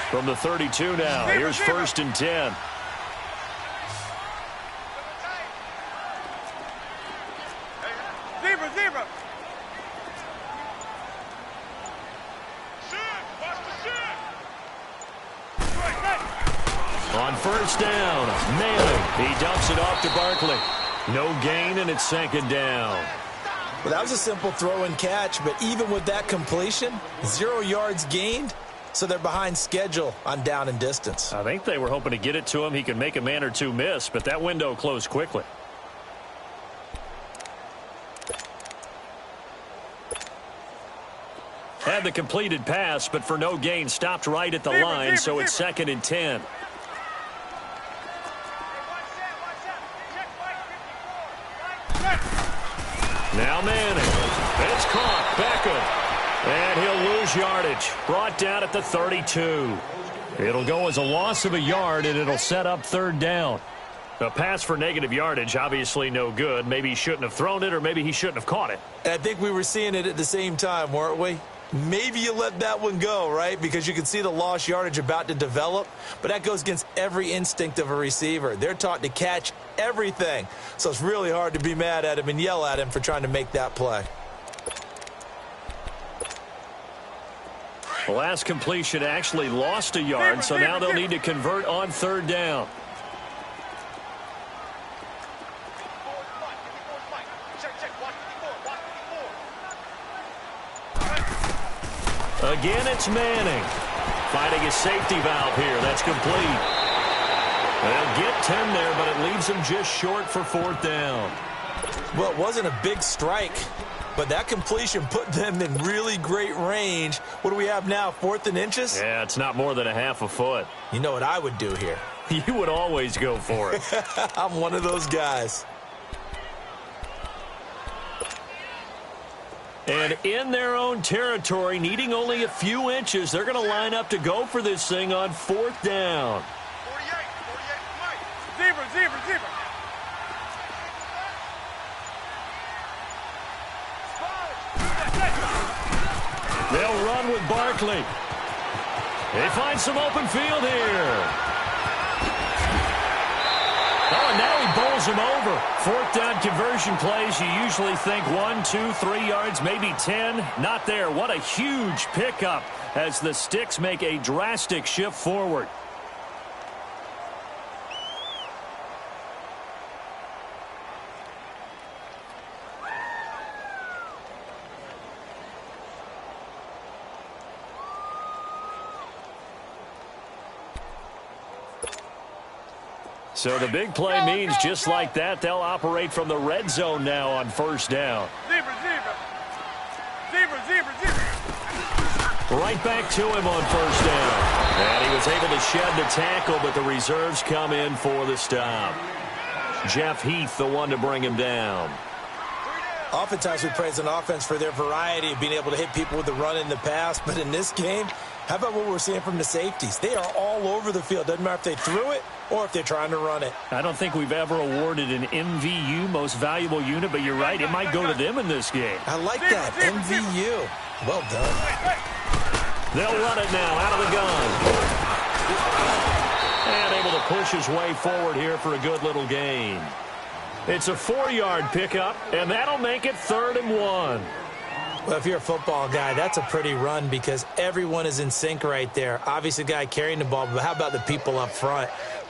From the 32 now, here's first and 10. Zebra. On first down, Manning. He dumps it off to Barkley. No gain, and it's second down. Well, that was a simple throw and catch, but even with that completion, 0 yards gained, so they're behind schedule on down and distance. I think they were hoping to get it to him. He could make a man or two miss, but that window closed quickly. Had the completed pass, but for no gain, stopped right at the line, so it's second and 10. Now Manning. It's caught. Beckham. And he'll lose yardage. Brought down at the 32. It'll go as a loss of a yard, and it'll set up third down. A pass for negative yardage, obviously no good. Maybe he shouldn't have thrown it, or maybe he shouldn't have caught it. And I think we were seeing it at the same time, weren't we? Maybe you let that one go, right? Because you can see the lost yardage about to develop. But that goes against every instinct of a receiver. They're taught to catch everything. So it's really hard to be mad at him and yell at him for trying to make that play. The last completion actually lost a yard, so now they'll need to convert on third down. Again, it's Manning. Finding his safety valve here. That's complete. They'll get 10 there, but it leaves them just short for fourth down. Well, it wasn't a big strike, but that completion put them in really great range. What do we have now, 4th and inches? Yeah, it's not more than a half a foot. You know what I would do here? You would always go for it. I'm one of those guys. And in their own territory, needing only a few inches, they're going to line up to go for this thing on fourth down. 48, zebra. They'll run with Barkley. They find some open field here. Oh, and now he bowls him over. Fourth down conversion plays, you usually think 1, 2, 3 yards, maybe 10. Not there. What a huge pickup as the Sticks make a drastic shift forward. So the big play means just like that, they'll operate from the red zone now on first down. Zebra. Right back to him on first down. And he was able to shed the tackle, but the reserves come in for the stop. Jeff Heath, the one to bring him down. Oftentimes we praise an offense for their variety of being able to hit people with the run in the pass, but in this game, how about what we're seeing from the safeties? They are all over the field. Doesn't matter if they threw it or if they're trying to run it. I don't think we've ever awarded an MVU, most valuable unit, but you're right, it might go to them in this game. I like that, MVU. Well done. They'll run it now out of the gun. And able to push his way forward here for a good little gain. It's a 4-yard pickup, and that'll make it 3rd and 1. Well, if you're a football guy, that's a pretty run because everyone is in sync right there. Obviously, the guy carrying the ball, but how about the people up front?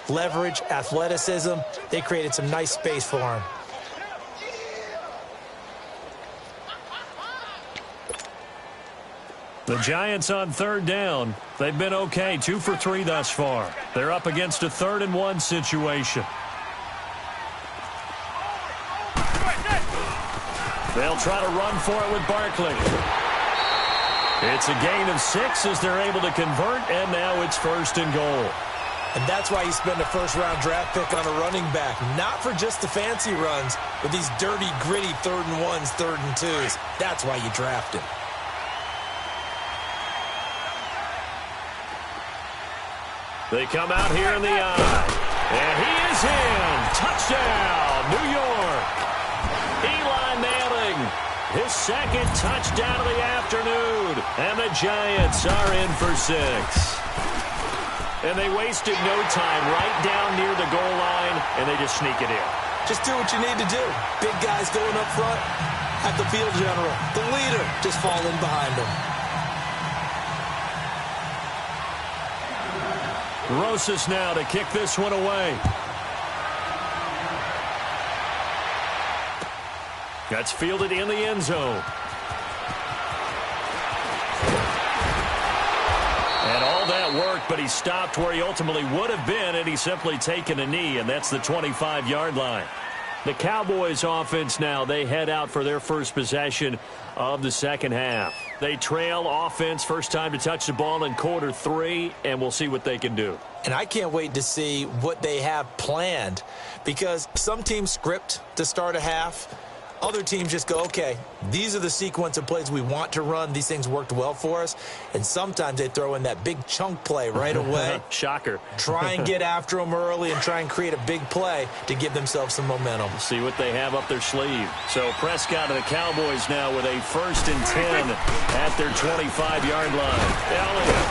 Leverage, athleticism, they created some nice space for him. The Giants on 3rd down. They've been okay, 2 for 3 thus far. They're up against a 3rd and 1 situation. They'll try to run for it with Barkley. It's a gain of 6 as they're able to convert, and now it's 1st and goal. And that's why you spend a first-round draft pick on a running back, not for just the fancy runs, but these dirty, gritty 3rd and 1s, 3rd and 2s. That's why you draft him. They come out here in the eye. And he is in. Touchdown, New York. Eli Manning, his 2nd touchdown of the afternoon. And the Giants are in for 6. And they wasted no time right down near the goal line, and they just sneak it in. Just do what you need to do. Big guys going up front. At the field general, the leader, just fall in behind him. Rosas now to kick this one away. That's fielded in the end zone. And all that worked, but he stopped where he ultimately would have been, and he's simply taken a knee, and that's the 25-yard line. The Cowboys offense now, they head out for their first possession of the second half. They trail offense, first time to touch the ball in quarter 3, and we'll see what they can do. And I can't wait to see what they have planned because some teams script to start a half. Other teams just go, okay, these are the sequence of plays we want to run. These things worked well for us. And sometimes they throw in that big chunk play right away. Shocker. Try and get after them early and try and create a big play to give themselves some momentum. See what they have up their sleeve. So Prescott and the Cowboys now with a 1st and 10 at their 25-yard line. Elliott.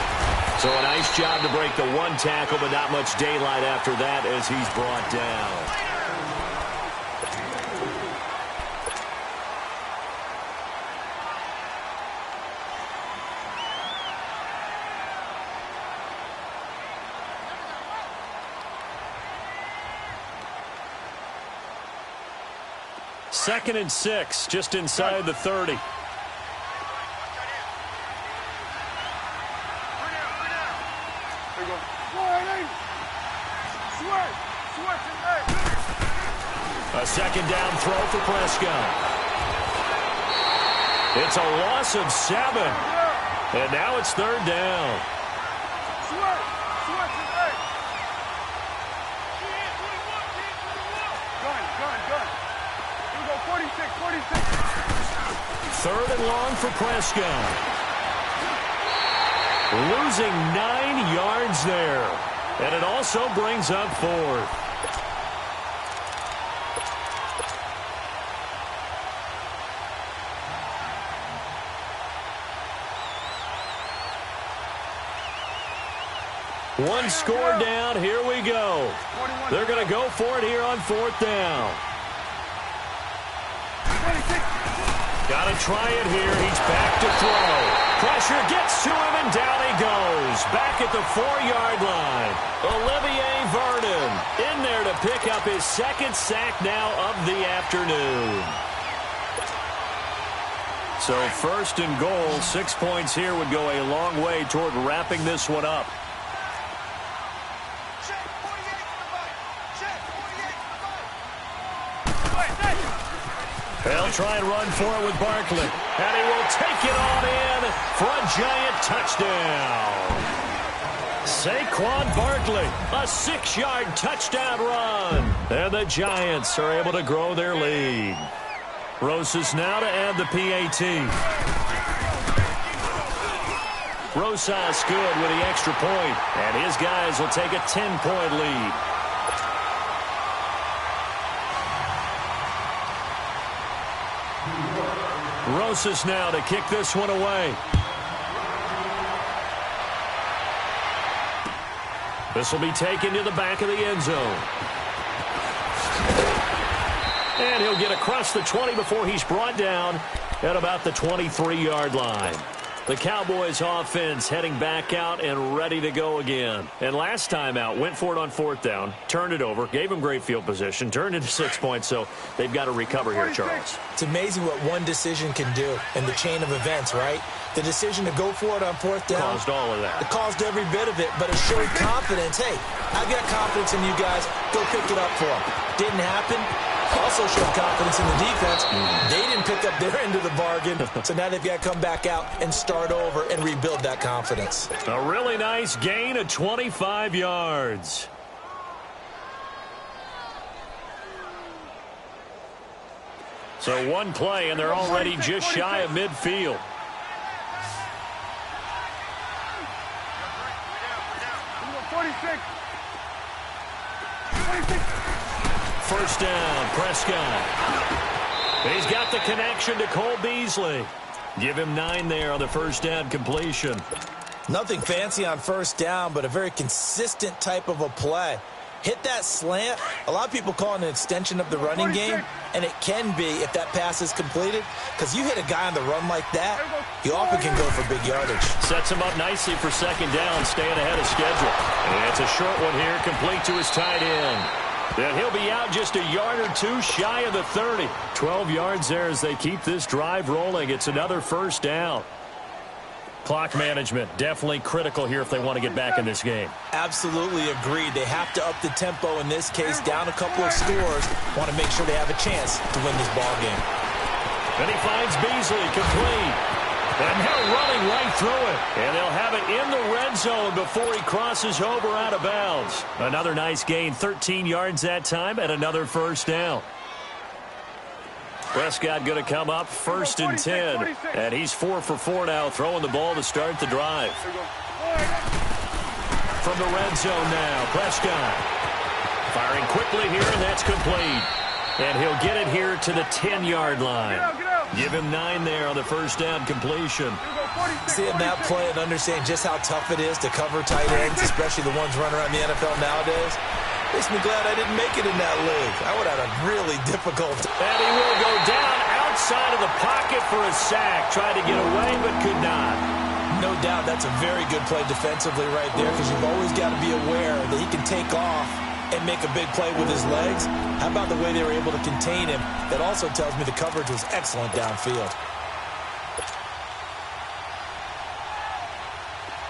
So a nice job to break the 1 tackle, but not much daylight after that as he's brought down. Second and 6, just inside the 30. A 2nd down throw for Prescott. It's a loss of 7. And now it's 3rd down. Third and long for Prescott. Losing 9 yards there. And it also brings up 4th. One score down. Here we go. They're going to go for it here on 4th down. Got to try it here. He's back to throw. Pressure gets to him, and down he goes. Back at the 4-yard line. Olivier Vernon in there to pick up his 2nd sack now of the afternoon. So 1st and goal, 6 points here would go a long way toward wrapping this one up. They'll try and run for it with Barkley. And he will take it on in for a Giant touchdown. Saquon Barkley, a 6-yard touchdown run. And the Giants are able to grow their lead. Rosas now to add the PAT. Rosas good with the extra point, and his guys will take a 10-point lead. Rosas now to kick this one away. This will be taken to the back of the end zone. And he'll get across the 20 before he's brought down at about the 23-yard line. The Cowboys offense heading back out and ready to go again. And last time out, went for it on 4th down, turned it over, gave him great field position, turned into 6 points, so they've got to recover here, Charles. It's amazing what one decision can do in the chain of events, right? The decision to go for it on 4th down. Caused all of that. It caused every bit of it, but it showed confidence. Hey, I've got confidence in you guys. Go pick it up for them. Didn't happen. Also showed confidence in the defense. They didn't pick up their end of the bargain, so now they've got to come back out and start over and rebuild that confidence. A really nice gain of 25 yards. So one play, and they're already just shy of midfield. First down, Prescott. He's got the connection to Cole Beasley. Give him 9 there on the first down completion. Nothing fancy on first down, but a very consistent type of a play. Hit that slant. A lot of people call it an extension of the running game, and it can be if that pass is completed, because you hit a guy on the run like that, you often can go for big yardage. Sets him up nicely for second down, staying ahead of schedule. And it's a short one here, complete to his tight end. And he'll be out just a yard or two shy of the 30. 12 yards there as they keep this drive rolling. It's another first down. Clock management definitely critical here if they want to get back in this game. Absolutely agreed. They have to up the tempo in this case, down a couple of scores. Want to make sure they have a chance to win this ball game. And he finds Beasley complete. And now running right through it. And they'll have it in the red zone before he crosses over out of bounds. Another nice gain, 13 yards that time, and another first down. Prescott going to come up first and 10. And he's 4 for 4 now, throwing the ball to start the drive. From the red zone now, Prescott. Firing quickly here, and that's complete. And he'll get it here to the 10-yard line. Give him 9 there on the first down completion. Seeing that play and understanding just how tough it is to cover tight ends, especially the ones running around the NFL nowadays, makes me glad I didn't make it in that league. I would have had a really difficult. And he will go down outside of the pocket for a sack. Tried to get away, but could not. No doubt that's a very good play defensively right there, because you've always got to be aware that he can take off and make a big play with his legs. How about the way they were able to contain him? That also tells me the coverage was excellent downfield.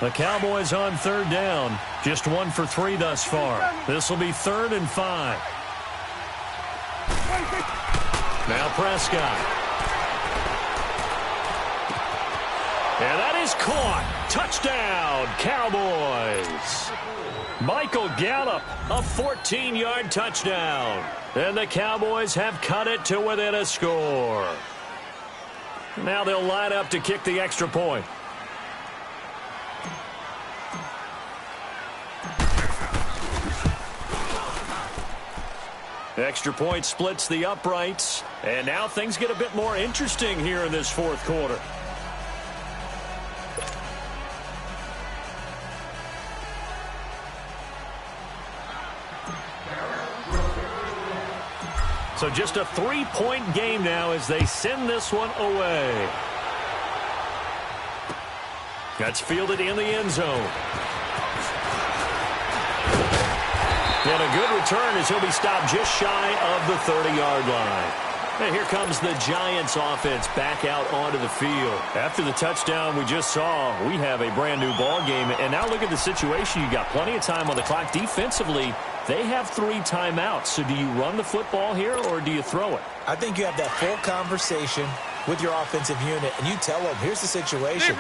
The Cowboys on third down. Just 1 for 3 thus far. This will be 3rd and 5. Now Prescott. And that is caught. Touchdown, Cowboys. Michael Gallup, a 14-yard touchdown. And the Cowboys have cut it to within a score. Now they'll line up to kick the extra point. Extra point splits the uprights. And now things get a bit more interesting here in this 4th quarter. So just a 3-point game now as they send this one away. That's fielded in the end zone. And a good return as he'll be stopped just shy of the 30-yard line. And here comes the Giants offense back out onto the field. After the touchdown we just saw, we have a brand new ball game. And now look at the situation. You got plenty of time on the clock. Defensively, they have 3 timeouts. So do you run the football here or do you throw it? I think you have that full conversation with your offensive unit, and you tell them, here's the situation.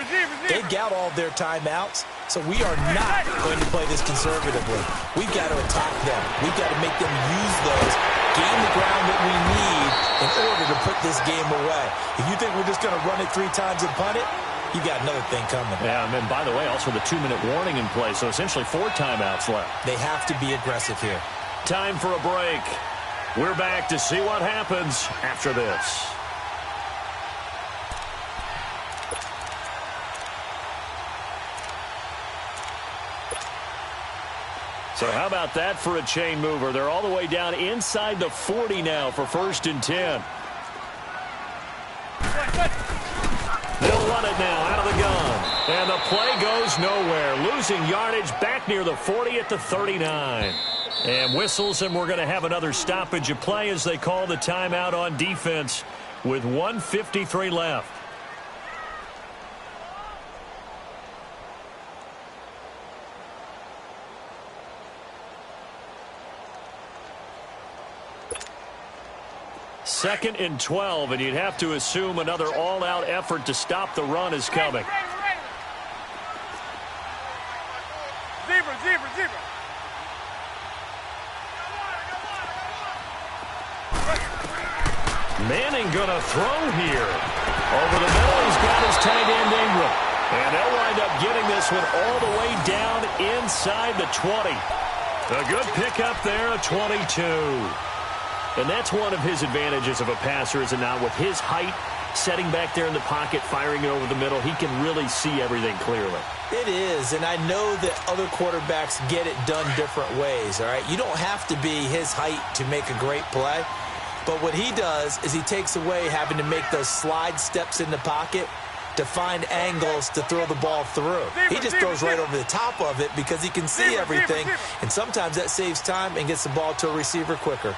They got all their timeouts, so we are not going to play this conservatively. We've got to attack them. We've got to make them use those, gain the ground that we need in order to put this game away. If you think we're just going to run it 3 times and punt it, you got another thing coming. Yeah, and then, by the way, also the 2-minute warning in play, so essentially 4 timeouts left. They have to be aggressive here. Time for a break. We're back to see what happens after this. So how about that for a chain mover? They're all the way down inside the 40 now for 1st and 10. They'll run it now out of the gun. And the play goes nowhere. Losing yardage back near the 40 at the 39. And whistles, and we're going to have another stoppage of play as they call the timeout on defense with 1:53 left. Second and 12, and you'd have to assume another all-out effort to stop the run is coming. Zebra. Manning gonna throw here. Over the middle, he's got his tight end Ingram. And they'll wind up getting this one all the way down inside the 20. A good pickup there, a 22. And that's one of his advantages of a passer, is it not? With his height, setting back there in the pocket, firing it over the middle, he can really see everything clearly. It is, and I know that other quarterbacks get it done different ways, all right? You don't have to be his height to make a great play, but what he does is he takes away having to make those slide steps in the pocket to find angles to throw the ball through. He just throws right over the top of it because he can see everything, and sometimes that saves time and gets the ball to a receiver quicker.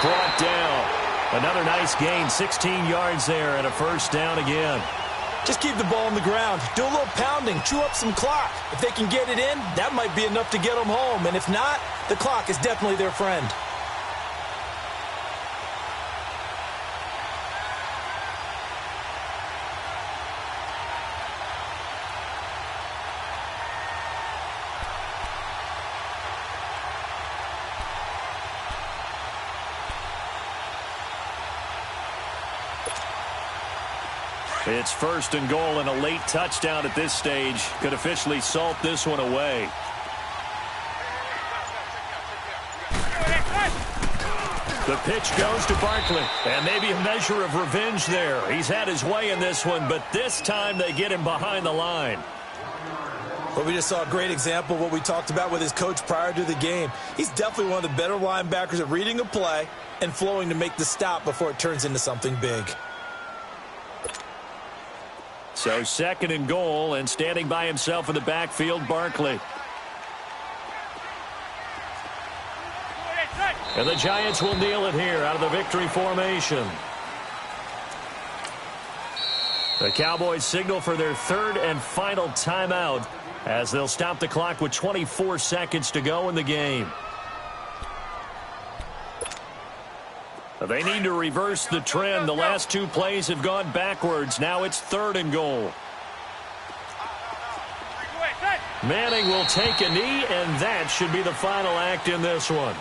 Brought down. Another nice gain, 16 yards there, and a 1st down again. Just keep the ball on the ground. Do a little pounding. Chew up some clock. If they can get it in, that might be enough to get them home. And if not, the clock is definitely their friend. It's 1st and goal, and a late touchdown at this stage could officially salt this one away. The pitch goes to Barkley, and maybe a measure of revenge there. He's had his way in this one, but this time they get him behind the line. Well, we just saw a great example of what we talked about with his coach prior to the game. He's definitely one of the better linebackers at reading a play and flowing to make the stop before it turns into something big. So 2nd and goal, and standing by himself in the backfield, Barkley. And the Giants will kneel it here out of the victory formation. The Cowboys signal for their 3rd and final timeout as they'll stop the clock with 24 seconds to go in the game. They need to reverse the trend. The last 2 plays have gone backwards. Now it's 3rd and goal. Manning will take a knee, and that should be the final act in this one.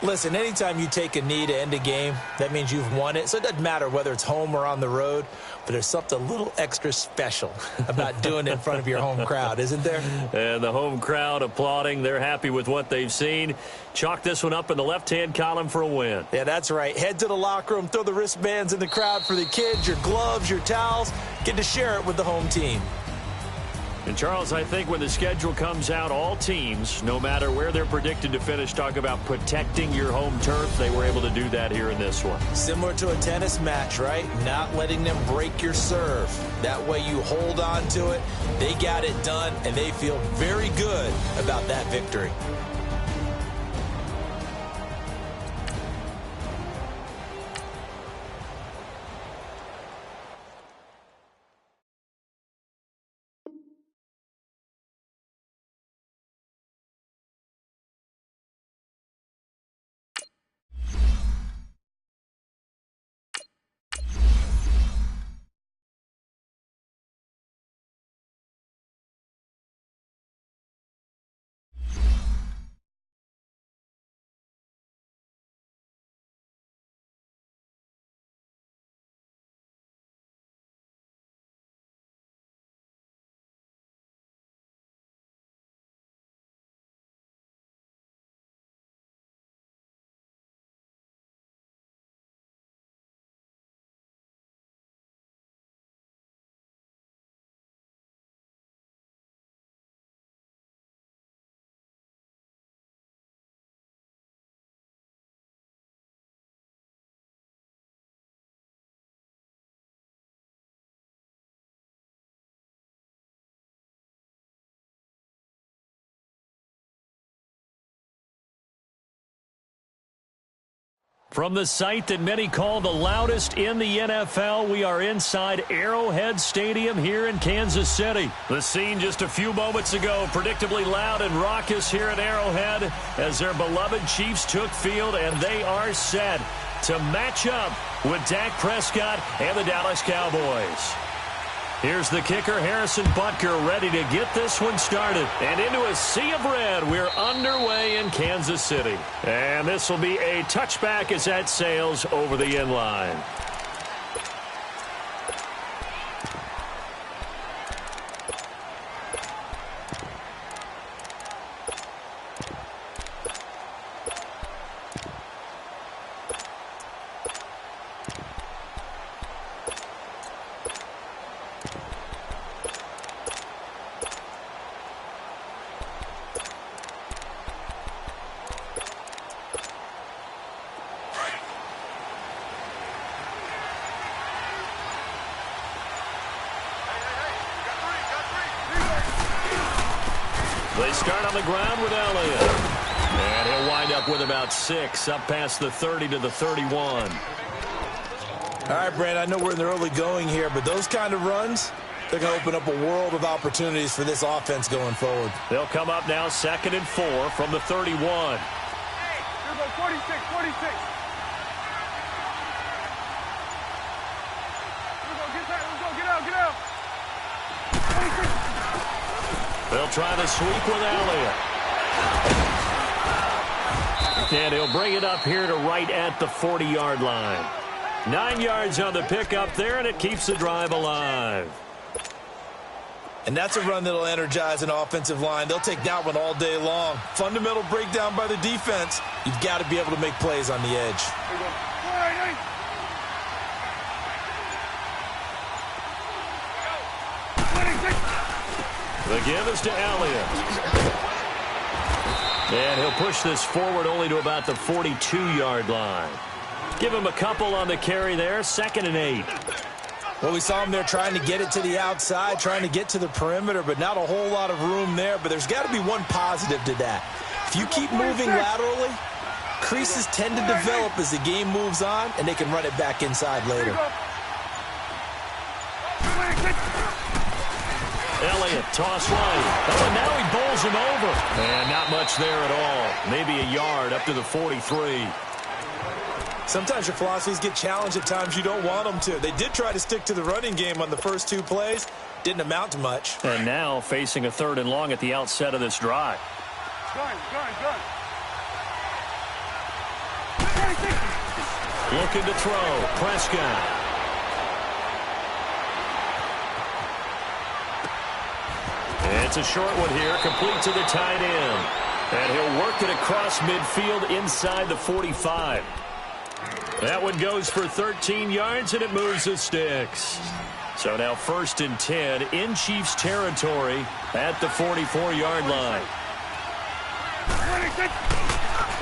Listen, anytime you take a knee to end a game, that means you've won it. So it doesn't matter whether it's home or on the road, but there's something a little extra special about doing it in front of your home crowd, isn't there? And the home crowd applauding. They're happy with what they've seen. Chalk this one up in the left-hand column for a win. Yeah, that's right. Head to the locker room, throw the wristbands in the crowd for the kids, your gloves, your towels. Get to share it with the home team. And, Charles, I think when the schedule comes out, all teams, no matter where they're predicted to finish, talk about protecting your home turf. They were able to do that here in this one. Similar to a tennis match, right? Not letting them break your serve. That way you hold on to it. They got it done, and they feel very good about that victory. From the site that many call the loudest in the NFL, we are inside Arrowhead Stadium here in Kansas City. The scene just a few moments ago, predictably loud and raucous here at Arrowhead as their beloved Chiefs took field, and they are set to match up with Dak Prescott and the Dallas Cowboys. Here's the kicker, Harrison Butker, ready to get this one started. And into a sea of red, we're underway in Kansas City. And this will be a touchback as that sails over the end line. They start on the ground with Elliott. And he'll wind up with about 6, up past the 30 to the 31. All right, Brand, I know we're in the early going here, but those kind of runs, they're going to open up a world of opportunities for this offense going forward. They'll come up now 2nd and 4 from the 31. Hey, here we go, 46, 46. Here we go, get that, let's go, get out, get out. 46. They'll try the sweep with Elliott. And he'll bring it up here to right at the 40-yard line. 9 yards on the pickup there, and it keeps the drive alive. And that's a run that'll energize an offensive line. They'll take that one all day long. Fundamental breakdown by the defense. You've got to be able to make plays on the edge. Here we go. The give is to Elliott. And he'll push this forward only to about the 42-yard line. Give him a couple on the carry there, 2nd and 8. Well, we saw him there trying to get it to the outside, trying to get to the perimeter, but not a whole lot of room there. But there's got to be one positive to that. If you keep moving laterally, creases tend to develop as the game moves on, and they can run it back inside later. Elliott, toss right. Oh, and now he bowls him over. And not much there at all. Maybe a yard up to the 43. Sometimes your philosophies get challenged at times you don't want them to. They did try to stick to the running game on the first 2 plays. Didn't amount to much. And now facing a 3rd and long at the outset of this drive. Gun. Looking to throw. Prescott. It's a short one here, complete to the tight end. And he'll work it across midfield inside the 45. That one goes for 13 yards, and it moves the sticks. So now 1st and 10 in Chiefs territory at the 44-yard line.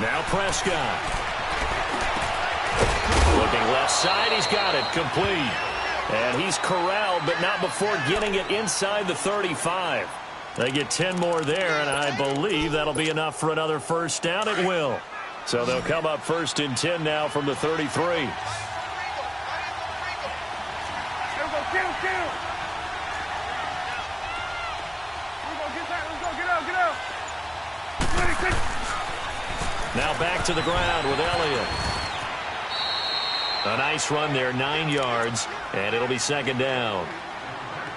Now Prescott. Looking left side, he's got it, complete. And he's corralled, but not before getting it inside the 35. They get 10 more there, and I believe that'll be enough for another first down. It will. So they'll come up 1st and 10 now from the 33. Get him. Get out. Now back to the ground with Elliott. A nice run there, 9 yards, and it'll be 2nd down.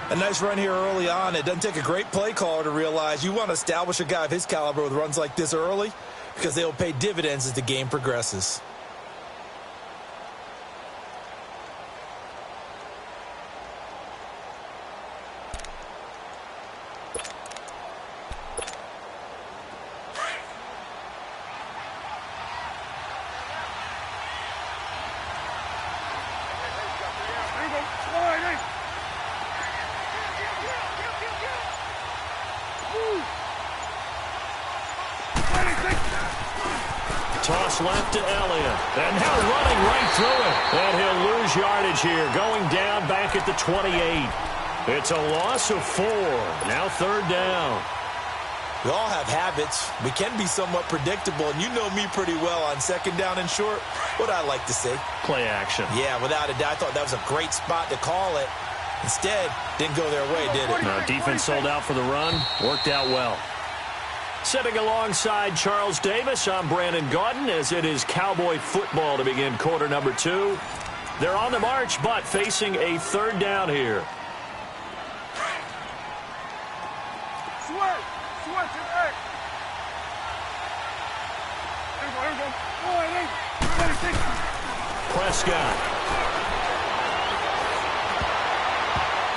A nice run here early on. It doesn't take a great play caller to realize you want to establish a guy of his caliber with runs like this early because they'll pay dividends as the game progresses. Toss left to Elliott. And now running right through it. And he'll lose yardage here, going down back at the 28. It's a loss of 4. Now 3rd down. We all have habits. We can be somewhat predictable, and you know me pretty well on second down and short. What I like to say? Play action. Yeah, without a doubt. I thought that was a great spot to call it. Instead, didn't go their way, did it? No, defense sold out for the run. Worked out well. Sitting alongside Charles Davis, I'm Brandon Gaudin, as it is Cowboy football to begin quarter number 2. They're on the march, but facing a third down here. Switch it back. Here we go. Prescott.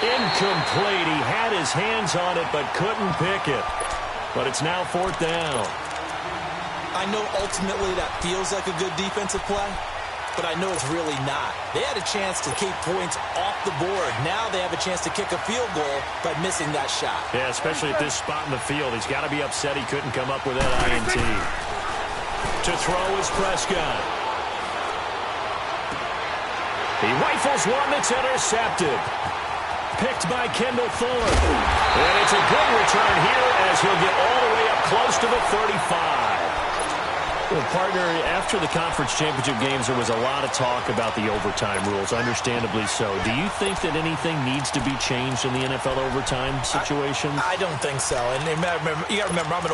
Incomplete. He had his hands on it, but couldn't pick it. But it's now fourth down. I know ultimately that feels like a good defensive play, but I know it's really not. They had a chance to keep points off the board. Now they have a chance to kick a field goal by missing that shot. Yeah, especially at this spot in the field. He's got to be upset he couldn't come up with that INT. To throw is Prescott. He rifles one that's intercepted. Picked by Kendall Fuller. And it's a good return here as he'll get all the way up close to the 35. Well, partner, after the conference championship games, there was a lot of talk about the overtime rules, understandably so. Do you think that anything needs to be changed in the NFL overtime situation? I don't think so. And you got to remember, I'm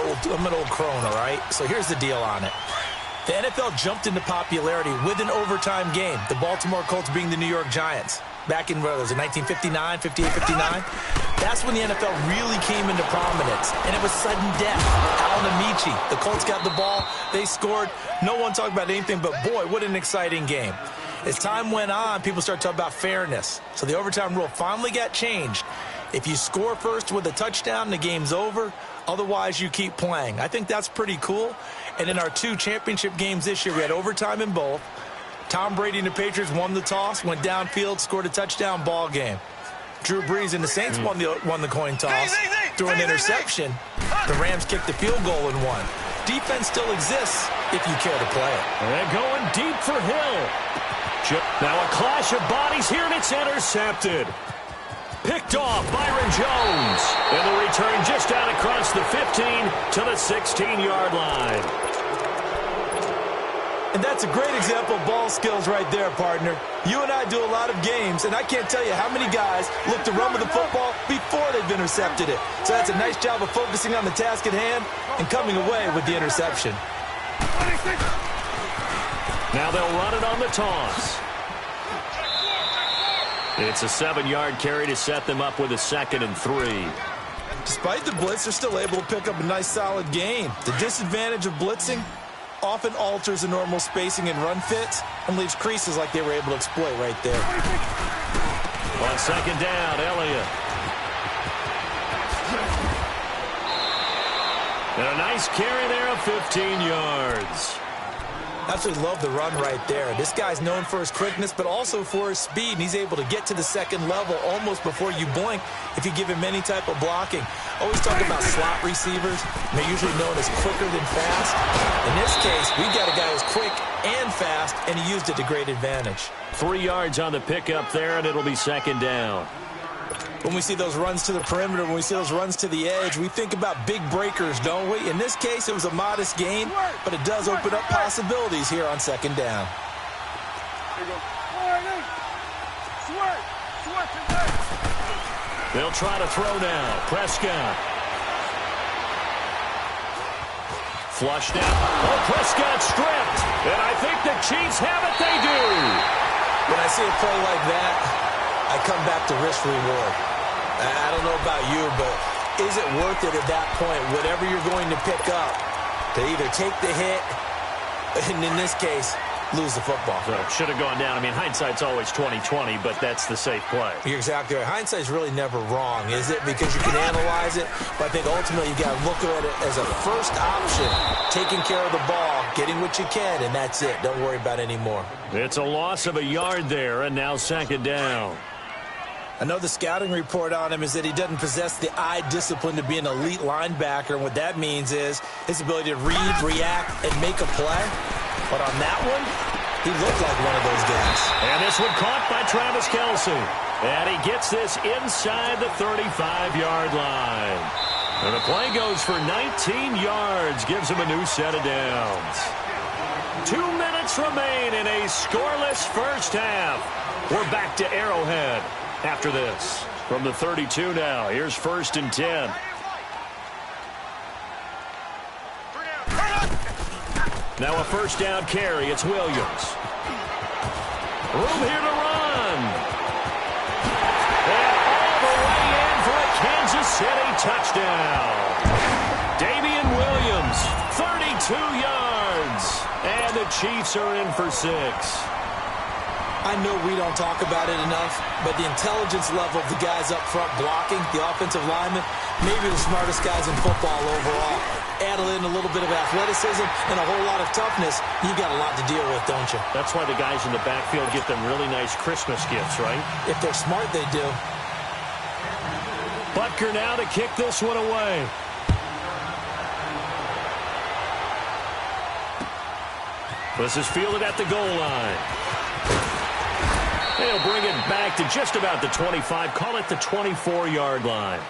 an old crone, all right? So here's the deal on it. The NFL jumped into popularity with an overtime game, the Baltimore Colts being the New York Giants. Back in, what was it, 1959, 58, 59? That's when the NFL really came into prominence, and it was sudden death. Alan Amici, the Colts got the ball, they scored. No one talked about anything, but boy, what an exciting game. As time went on, people started talking about fairness. So the overtime rule finally got changed. If you score first with a touchdown, the game's over. Otherwise, you keep playing. I think that's pretty cool. And in our 2 championship games this year, we had overtime in both. Tom Brady and the Patriots won the toss, went downfield, scored a touchdown, ball game. Drew Brees and the Saints won the coin toss, threw an interception. The Rams kicked the field goal and won. Defense still exists if you care to play it. They're going deep for Hill. Now a clash of bodies here, and it's intercepted. Picked off Byron Jones. And the return just out across the 15 to the 16-yard line. And that's a great example of ball skills right there, partner. You and I do a lot of games, and I can't tell you how many guys look to run with the football before they've intercepted it. So that's a nice job of focusing on the task at hand and coming away with the interception. Now they'll run it on the toss. It's a 7-yard carry to set them up with a 2nd and 3. Despite the blitz, they're still able to pick up a nice, solid gain. The disadvantage of blitzing often alters the normal spacing and run fits and leaves creases like they were able to exploit right there. On 2nd down, Elliott. And a nice carry there of 15 yards. Absolutely love the run right there. This guy's known for his quickness, but also for his speed, and he's able to get to the 2nd level almost before you blink if you give him any type of blocking. Always talk about slot receivers. They're usually known as quicker than fast. In this case, we got a guy who's quick and fast, and he used it to great advantage. 3 yards on the pickup there, and it'll be 2nd down. When we see those runs to the perimeter, when we see those runs to the edge, we think about big breakers, don't we? In this case, it was a modest gain, but it does open up possibilities here on 2nd down. Here you go. Switch it back. They'll try to throw now. Prescott. Flushed out. Oh, Prescott stripped. And I think the Chiefs have it. They do. When I see a play like that, I come back to risk-reward. I don't know about you, but is it worth it at that point, whatever you're going to pick up, to either take the hit, and in this case, lose the football? So should have gone down. I mean, hindsight's always 20/20, but that's the safe play. You're exactly right. Hindsight's really never wrong, is it? Because you can analyze it, but I think ultimately you got to look at it as a first option, taking care of the ball, getting what you can, and that's it. Don't worry about any more. It's a loss of a yard there, and now 2nd down. I know the scouting report on him is that he doesn't possess the eye discipline to be an elite linebacker, and what that means is his ability to read, react, and make a play. But on that one, he looked like one of those guys. And this one caught by Travis Kelce. And he gets this inside the 35-yard line. And the play goes for 19 yards, gives him a new set of downs. 2 minutes remain in a scoreless first half. We're back to Arrowhead after this. From the 32 now, here's 1st and 10. Now a first down carry. It's Williams. Room here to run. And all the way in for a Kansas City touchdown. Damian Williams, 32 yards. And the Chiefs are in for 6. I know we don't talk about it enough, but the intelligence level of the guys up front blocking, the offensive linemen, maybe the smartest guys in football overall. Add in a little bit of athleticism and a whole lot of toughness, you got a lot to deal with, don't you? That's why the guys in the backfield get them really nice Christmas gifts, right? If they're smart, they do. Butker now to kick this one away. This is fielded at the goal line. They'll bring it back to just about the 25. Call it the 24-yard line.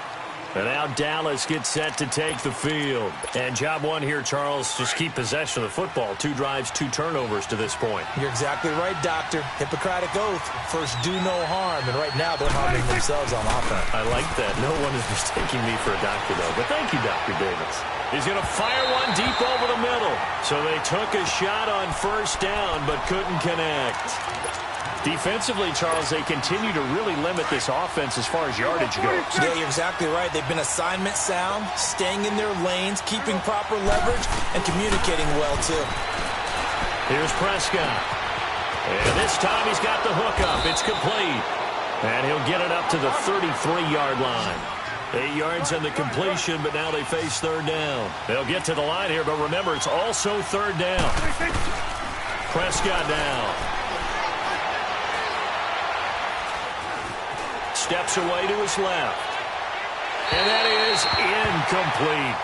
And now Dallas gets set to take the field. And job one here, Charles, just keep possession of the football. 2 drives, 2 turnovers to this point. You're exactly right, Doctor. Hippocratic oath. First, do no harm. And right now, they're harming themselves on offense. I like that. No one is mistaking me for a doctor, though. But thank you, Dr. Davis. He's going to fire one deep over the middle. So they took a shot on first down, but couldn't connect. Defensively, Charles, they continue to really limit this offense as far as yardage goes. Yeah, you're exactly right. They've been assignment sound, staying in their lanes, keeping proper leverage, and communicating well, too. Here's Prescott. And this time he's got the hook up. It's complete. And he'll get it up to the 33-yard line. 8 yards on the completion, but now they face 3rd down. They'll get to the line here, but remember, it's also 3rd down. Prescott now. Steps away to his left. And that is incomplete.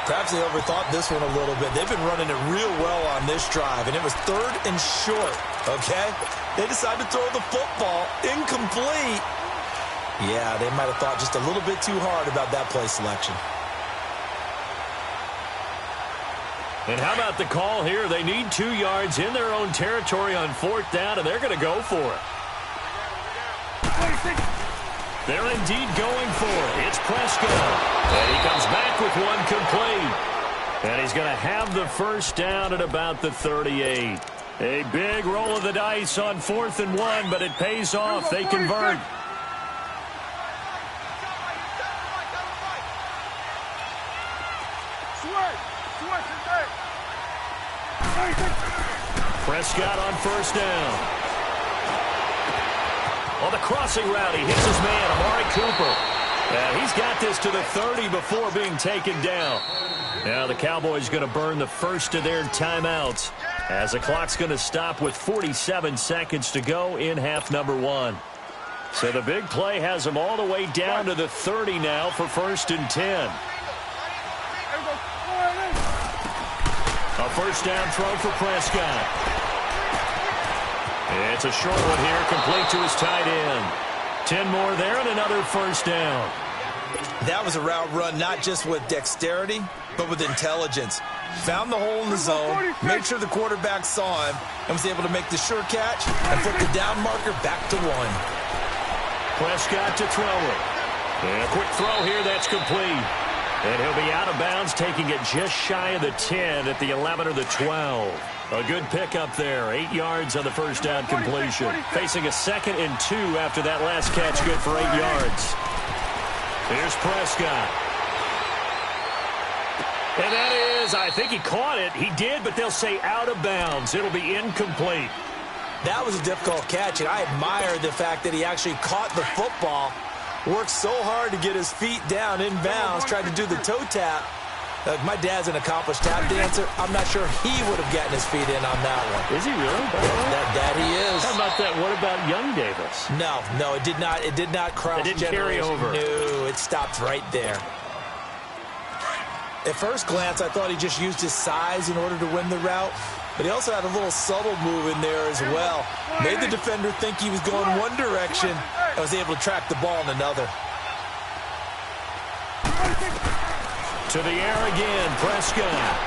Perhaps they overthought this one a little bit. They've been running it real well on this drive, and it was 3rd and short, okay? They decided to throw the football incomplete. Yeah, they might have thought just a little bit too hard about that play selection. And how about the call here? They need 2 yards in their own territory on 4th down, and they're going to go for it. They're indeed going for it. It's Prescott. And he comes back with one complete. And he's going to have the first down at about the 38. A big roll of the dice on 4th and 1, but it pays off. They convert. Prescott on first down. On the crossing route, he hits his man, Amari Cooper. And he's got this to the 30 before being taken down. Now the Cowboys going to burn the first of their timeouts as the clock's going to stop with 47 seconds to go in half number 1. So the big play has them all the way down to the 30 now for 1st and 10. A first down throw for Prescott. It's a short one here, complete to his tight end. 10 more there and another first down. That was a route run not just with dexterity, but with intelligence. Found the hole in the zone, made sure the quarterback saw him, and was able to make the sure catch and flip the down marker back to 1. Prescott to throw it. And a quick throw here, that's complete. And he'll be out of bounds, taking it just shy of the 10 at the 11 or the 12. A good pickup there. 8 yards on the first down completion. Facing a 2nd and 2 after that last catch, good for 8 yards. Here's Prescott. And that is, I think he caught it. He did, but they'll say out of bounds. It'll be incomplete. That was a difficult catch, and I admire the fact that he actually caught the football, worked so hard to get his feet down in bounds, tried to do the toe tap. My dad's an accomplished tap dancer. I'm not sure he would have gotten his feet in on that one. Is he really? That he is. How about that? What about young Davis? No, it did not. It did not cross. It didn't carry over. No, it stopped right there. At first glance, I thought he just used his size in order to win the route, but he also had a little subtle move in there as well. Made the defender think he was going one direction and was able to track the ball in another. To the air again, Prescott.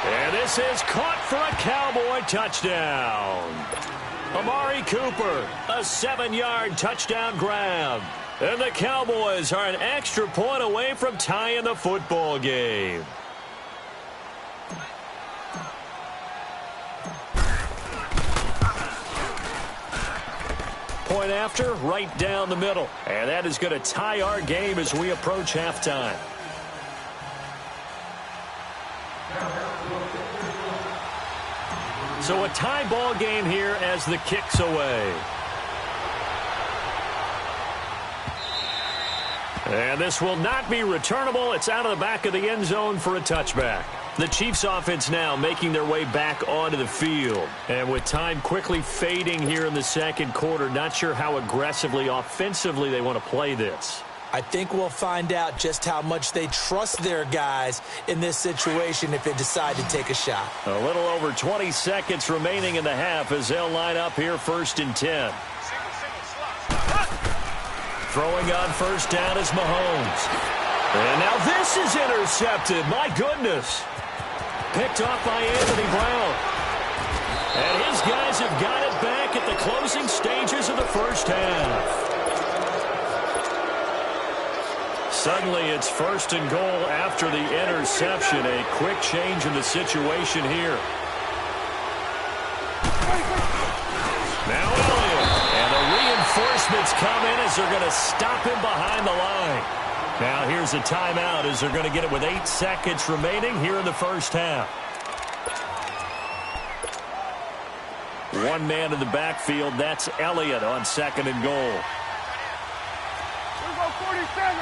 And this is caught for a Cowboy touchdown. Amari Cooper, a 7-yard touchdown grab. And the Cowboys are an extra point away from tying the football game. Point after, right down the middle. And that is going to tie our game as we approach halftime. So a tie ball game here as the kick's away. And this will not be returnable. It's out of the back of the end zone for a touchback. The Chiefs offense now making their way back onto the field. And with time quickly fading here in the second quarter, not sure how aggressively, offensively they want to play this. I think we'll find out just how much they trust their guys in this situation if they decide to take a shot. A little over 20 seconds remaining in the half as they'll line up here 1st and 10. Throwing on first down is Mahomes. And now this is intercepted. My goodness. Picked off by Anthony Brown. And his guys have got it back at the closing stages of the first half. Suddenly it's 1st and goal after the interception. A quick change in the situation here. Now Elliott. And the reinforcements come in as they're going to stop him behind the line. Now here's a timeout as they're going to get it with 8 seconds remaining here in the first half. One man in the backfield. That's Elliott on 2nd and goal. We'll go 47.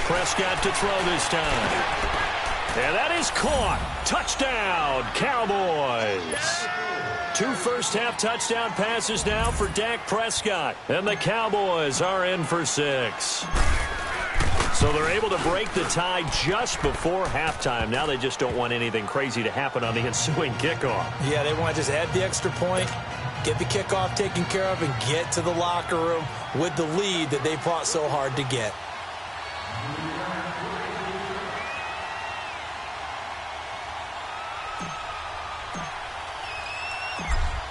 Prescott to throw this time. And that is caught. Touchdown, Cowboys. 2 first-half touchdown passes now for Dak Prescott. And the Cowboys are in for 6. So they're able to break the tie just before halftime. Now they just don't want anything crazy to happen on the ensuing kickoff. Yeah, they want to just add the extra point, get the kickoff taken care of, and get to the locker room with the lead that they fought so hard to get.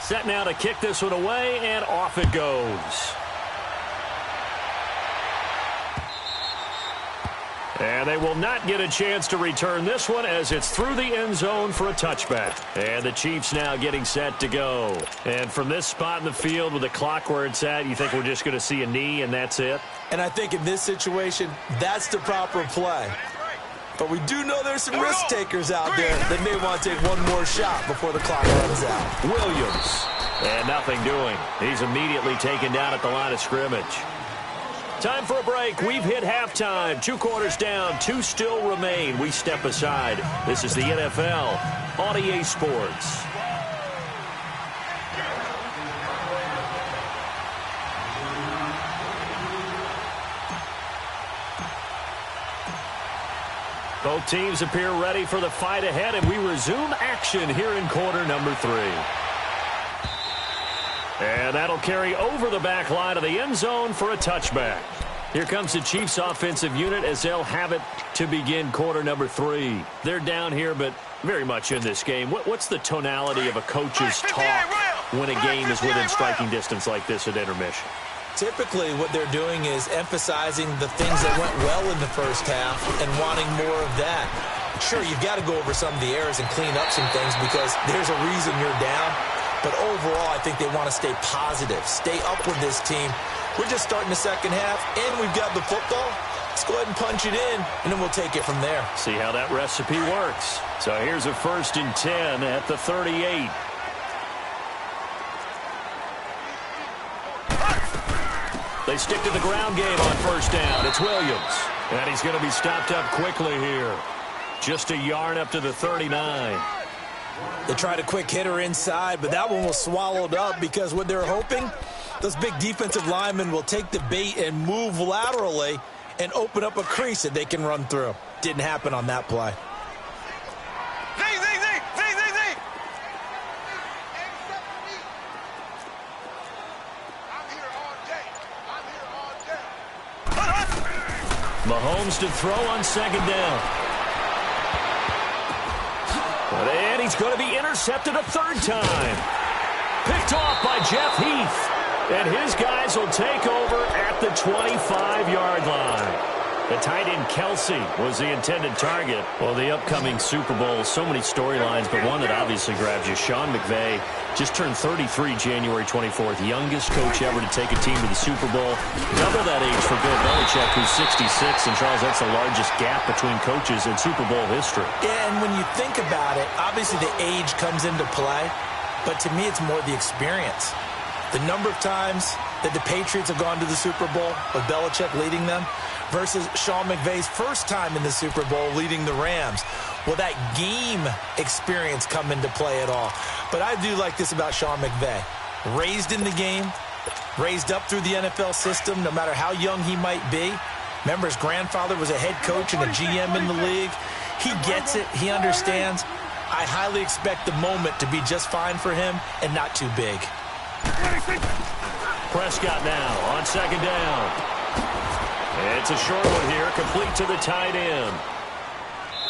Set now to kick this one away, and off it goes. And they will not get a chance to return this one as it's through the end zone for a touchback. And the Chiefs now getting set to go. And from this spot in the field with the clock where it's at, you think we're just going to see a knee and that's it? And I think in this situation, that's the proper play. But we do know there's some risk takers out there that may want to take one more shot before the clock runs out. Williams. And nothing doing. He's immediately taken down at the line of scrimmage. Time for a break. We've hit halftime. 2 quarters down. 2 still remain. We step aside. This is the NFL on EA Sports. Both teams appear ready for the fight ahead, and we resume action here in quarter number 3. And that'll carry over the back line of the end zone for a touchback. Here comes the Chiefs offensive unit as they'll have it to begin quarter number 3. They're down here, but very much in this game. What's the tonality of a coach's talk when a game is within striking distance like this at intermission? Typically, what they're doing is emphasizing the things that went well in the first half and wanting more of that. Sure, you've got to go over some of the errors and clean up some things because there's a reason you're down. But overall, I think they want to stay positive, stay up with this team. We're just starting the second half, and we've got the football. Let's go ahead and punch it in, and then we'll take it from there. See how that recipe works. So here's a 1st and 10 at the 38. They stick to the ground game on first down. It's Williams. And he's going to be stopped up quickly here. Just a yard up to the 39. They tried a quick hitter inside, but that one was swallowed up because what they're hoping, those big defensive linemen will take the bait and move laterally and open up a crease that they can run through. Didn't happen on that play. Mahomes to throw on second down. And he's going to be intercepted a third time. Picked off by Jeff Heath. And his guys will take over at the 25-yard line. The tight end Kelsey was the intended target. Well, the upcoming Super Bowl, so many storylines, but one that obviously grabs you. Sean McVay just turned 33 January 24th. Youngest coach ever to take a team to the Super Bowl. Double that age for Bill Belichick, who's 66. And, Charles, that's the largest gap between coaches in Super Bowl history. Yeah, and when you think about it, obviously the age comes into play. But to me, it's more the experience. The number of times that the Patriots have gone to the Super Bowl with Belichick leading them versus Sean McVay's first time in the Super Bowl leading the Rams. Will that game experience come into play at all? But I do like this about Sean McVay. Raised in the game, raised up through the NFL system, no matter how young he might be. Remember, his grandfather was a head coach and a GM in the league. He gets it. He understands. I highly expect the moment to be just fine for him and not too big. Prescott now on second down. It's a short one here, complete to the tight end.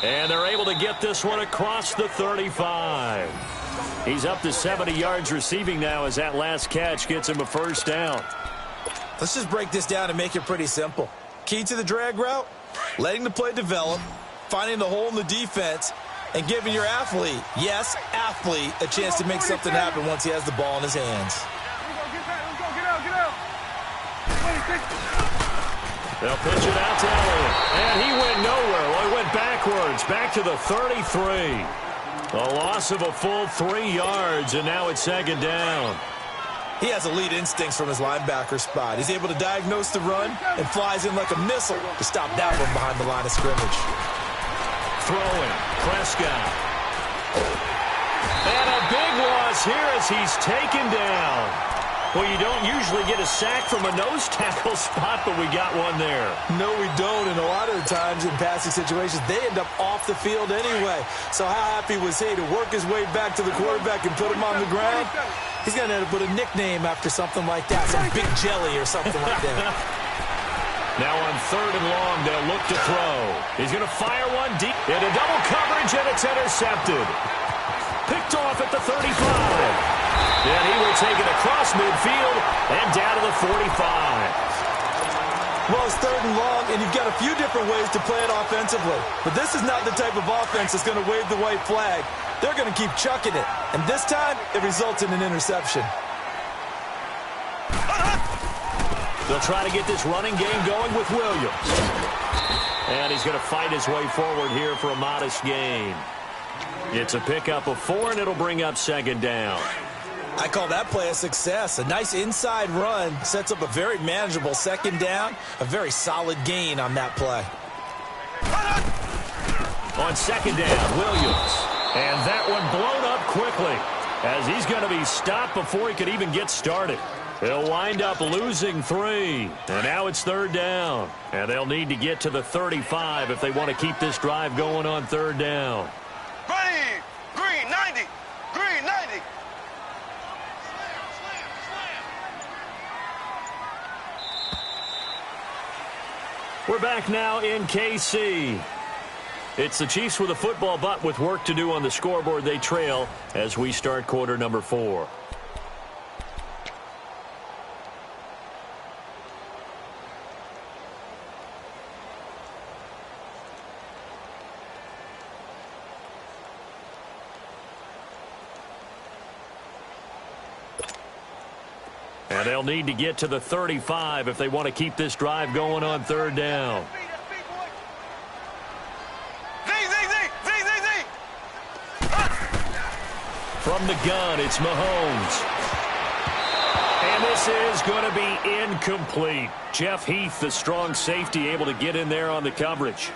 And they're able to get this one across the 35. He's up to 70 yards receiving now as that last catch gets him a first down. Let's just break this down and make it pretty simple. Key to the drag route, letting the play develop, finding the hole in the defense, and giving your athlete, yes, athlete, a chance to make something happen once he has the ball in his hands. They'll pitch it out to Elliott. And he went nowhere. Well, he went backwards, back to the 33. A loss of a full 3 yards, and now it's second down. He has elite instincts from his linebacker spot. He's able to diagnose the run and flies in like a missile to stop that one behind the line of scrimmage. Throwing, Prescott. And a big loss here as he's taken down. Well, you don't usually get a sack from a nose tackle spot, but we got one there. No, we don't, and a lot of the times in passing situations, they end up off the field anyway. So how happy was he to work his way back to the quarterback and put him on the ground? He's going to end up with a nickname after something like that, some Big Jelly or something like that. Now on third and long, they'll look to throw. He's going to fire one deep into double coverage, and it's intercepted. Picked off at the 35. And he will take it across midfield and down to the 45. Well, it's third and long, and you've got a few different ways to play it offensively. But this is not the type of offense that's going to wave the white flag. They're going to keep chucking it. And this time, it results in an interception. They'll try to get this running game going with Williams. And he's going to fight his way forward here for a modest gain. It's a pickup of 4, and it'll bring up second down. I call that play a success. A nice inside run sets up a very manageable second down. A very solid gain on that play. On second down, Williams. And that one blown up quickly as he's going to be stopped before he could even get started. He'll wind up losing 3. And now it's third down. And they'll need to get to the 35 if they want to keep this drive going on third down. Ready, green 90, green 90. We're back now in KC. It's the Chiefs with a football, but with work to do on the scoreboard. They trail as we start quarter number 4. And they'll need to get to the 35 if they want to keep this drive going on third down. From the gun, it's Mahomes. And this is going to be incomplete. Jeff Heath, the strong safety, able to get in there on the coverage.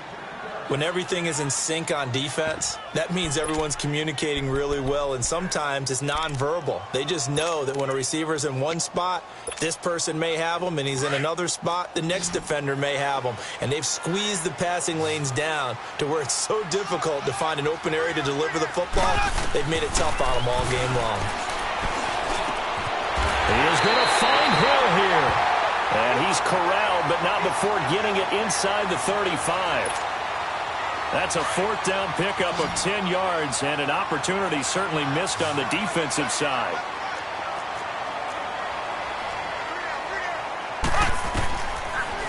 When everything is in sync on defense, that means everyone's communicating really well, and sometimes it's nonverbal. They just know that when a receiver's in one spot, this person may have him, and he's in another spot, the next defender may have him. And they've squeezed the passing lanes down to where it's so difficult to find an open area to deliver the football. They've made it tough on them all game long. He is going to find Hill here. And he's corralled, but not before getting it inside the 35. That's a fourth down pickup of 10 yards, and an opportunity certainly missed on the defensive side.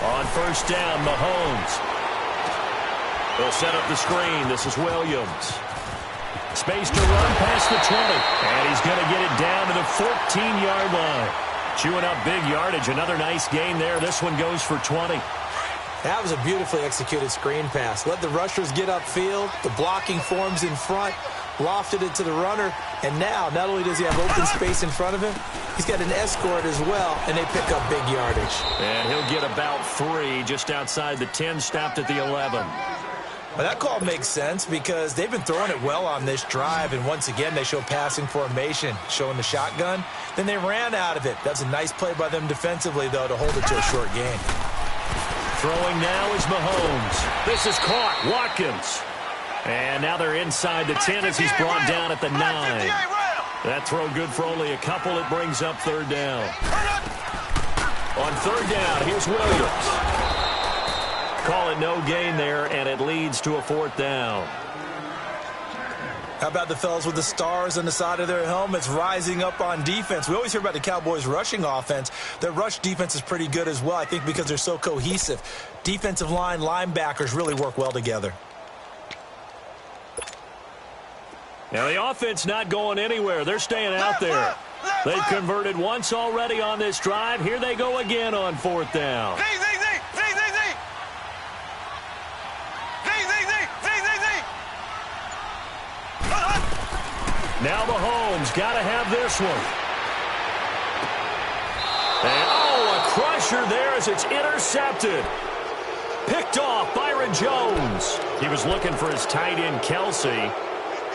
On first down, Mahomes. They'll set up the screen. This is Williams. Space to run past the 20. And he's going to get it down to the 14-yard line. Chewing up big yardage. Another nice gain there. This one goes for 20. That was a beautifully executed screen pass. Let the rushers get upfield. The blocking forms in front. Lofted it to the runner. And now, not only does he have open space in front of him, he's got an escort as well, and they pick up big yardage. And he'll get about 3 just outside the 10, stopped at the 11. Well, that call makes sense because they've been throwing it well on this drive, and once again they show passing formation, showing the shotgun. Then they ran out of it. That's a nice play by them defensively, though, to hold it to a short gain. Throwing now is Mahomes. This is caught. Watkins. And now they're inside the 10 as he's brought down at the 9. That throw good for only a couple. It brings up third down. On third down, here's Williams. Call it no gain there, and it leads to a fourth down. How about the fellas with the stars on the side of their helmets rising up on defense? We always hear about the Cowboys' rushing offense. Their rush defense is pretty good as well, I think, because they're so cohesive. Defensive line, linebackers really work well together. Now, the offense not going anywhere. They're staying out there. They've converted once already on this drive. Here they go again on fourth down. Now Mahomes got to have this one. And, a crusher there as it's intercepted. Picked off Byron Jones. He was looking for his tight end, Kelsey.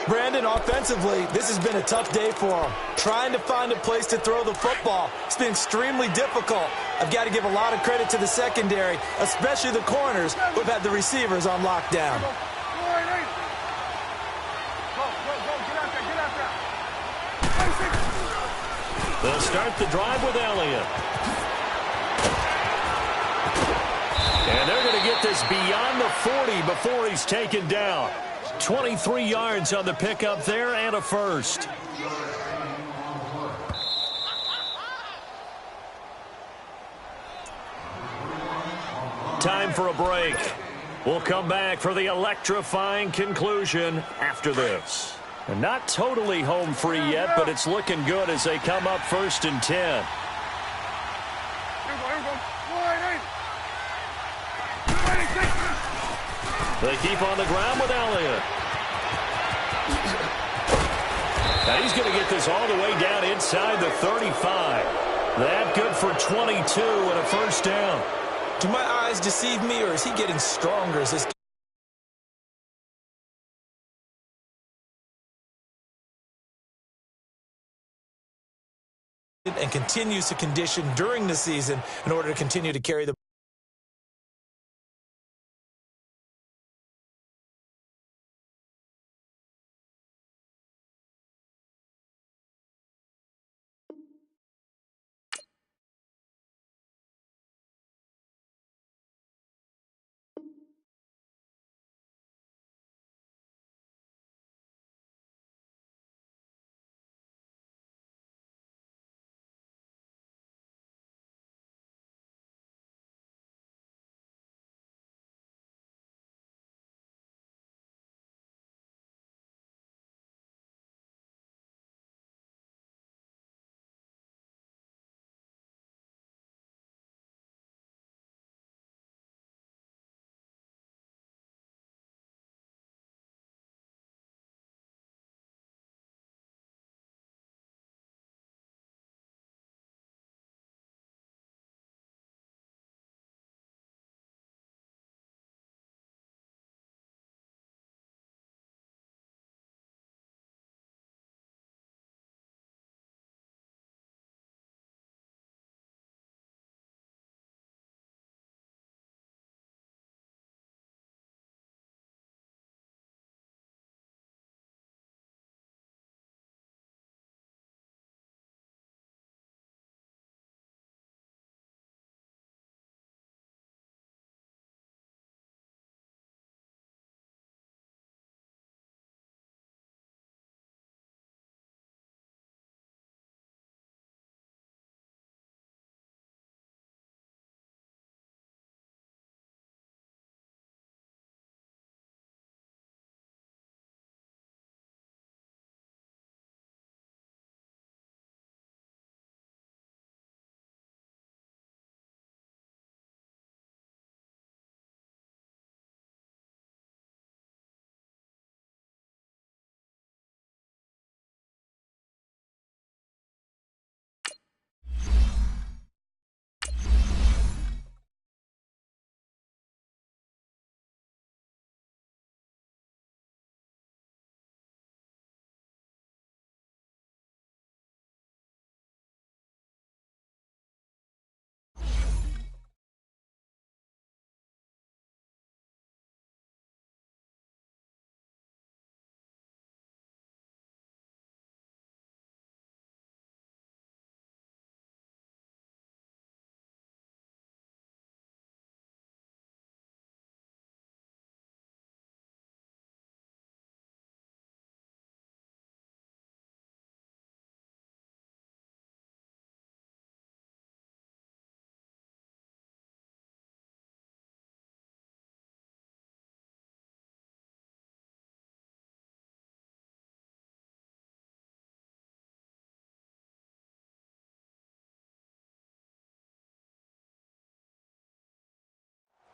Brandon, offensively, this has been a tough day for him. Trying to find a place to throw the football. It's been extremely difficult. I've got to give a lot of credit to the secondary, especially the corners who've had the receivers on lockdown. They'll start the drive with Elliott. And they're going to get this beyond the 40 before he's taken down. 23 yards on the pickup there and a first. Time for a break. We'll come back for the electrifying conclusion after this. And not totally home free yet, but it's looking good as they come up first and 10. They keep on the ground with Elliott. Now he's going to get this all the way down inside the 35. That good for 22 and a first down. Do my eyes deceive me, or is he getting stronger as this and continues to condition during the season in order to continue to carry the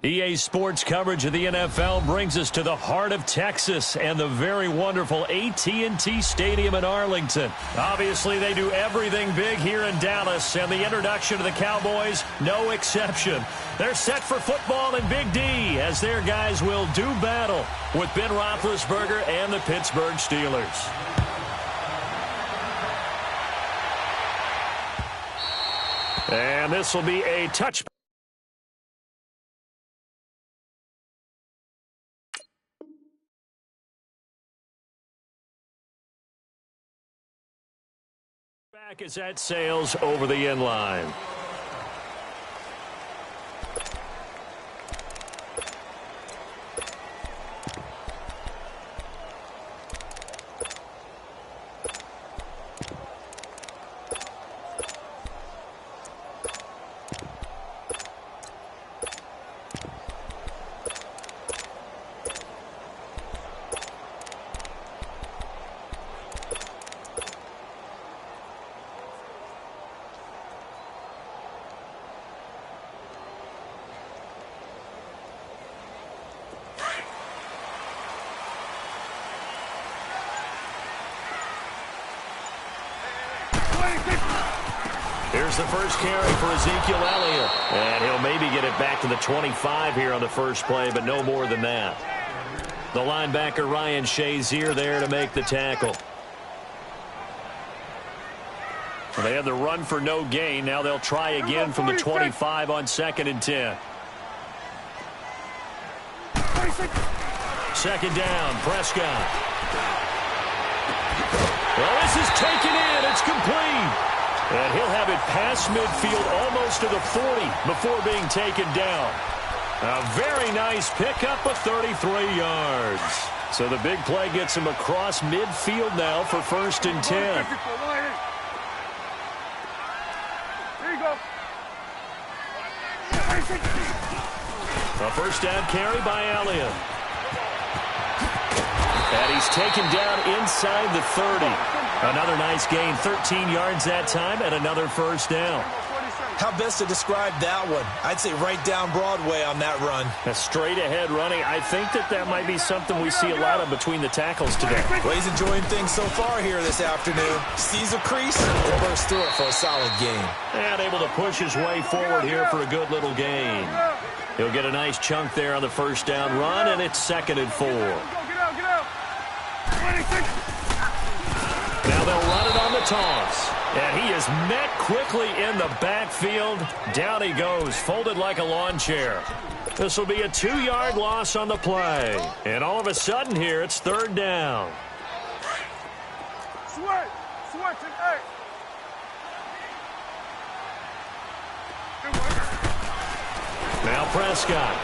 EA Sports coverage of the NFL brings us to the heart of Texas and the very wonderful AT&T Stadium in Arlington. Obviously, they do everything big here in Dallas, and the introduction to the Cowboys, no exception. They're set for football in Big D as their guys will do battle with Ben Roethlisberger and the Pittsburgh Steelers. And this will be a touchback. Back as that sails over the end line. Here's the first carry for Ezekiel Elliott. And he'll maybe get it back to the 25 here on the first play, but no more than that. The linebacker Ryan Shazier there to make the tackle. They had the run for no gain. Now they'll try again from the 25 on 2nd and 10. Second down, Prescott. Well, this is taken in. It's complete. And he'll have it past midfield almost to the 40 before being taken down. A very nice pickup of 33 yards. So the big play gets him across midfield now for 1st and 10. Here you go. A first down carry by Elliott. And he's taken down inside the 30. Another nice gain, 13 yards that time, and another first down. How best to describe that one? I'd say right down Broadway on that run. A straight-ahead running. I think that might be something we see a lot of between the tackles today. Well, he's enjoying things so far here this afternoon. Sees a crease and bursts through it for a solid gain. And able to push his way forward here for a good little gain. He'll get a nice chunk there on the first down run, and it's 2nd and 4. Get out. 26. Now they'll run it on the toss. And he is met quickly in the backfield. Down he goes, folded like a lawn chair. This will be a 2-yard loss on the play. And all of a sudden here, it's 3rd down. Switch and eight. Now Prescott.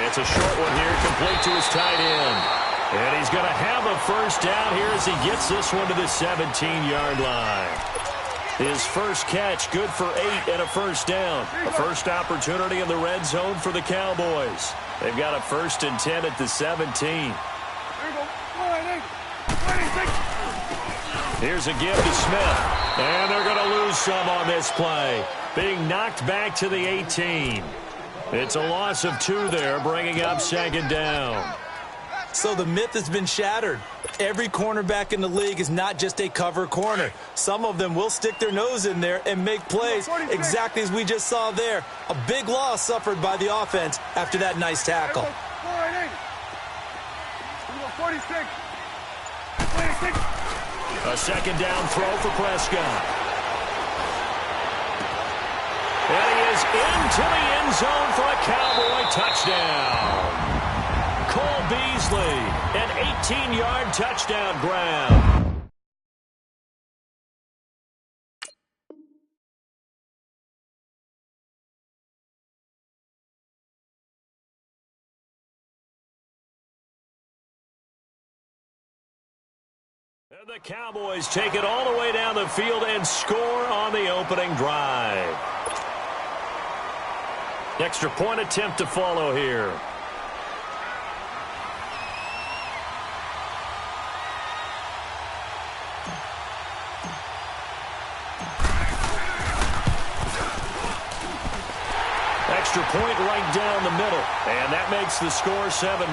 It's a short one here, complete to his tight end. And he's going to have a first down here as he gets this one to the 17-yard line. His first catch, good for 8 and a first down. A first opportunity in the red zone for the Cowboys. They've got a 1st and 10 at the 17. Here's a give to Smith. And they're going to lose some on this play. Being knocked back to the 18. It's a loss of 2 there, bringing up 2nd down. So the myth has been shattered. Every cornerback in the league is not just a cover corner. Some of them will stick their nose in there and make plays exactly as we just saw there. A big loss suffered by the offense after that nice tackle. 46. A 2nd down throw for Prescott. And he is into the end zone for a Cowboy touchdown. Cole Beasley, an 18-yard touchdown grab. And the Cowboys take it all the way down the field and score on the opening drive. Extra point attempt to follow here. extra point right down the middle. And that makes the score 7-0.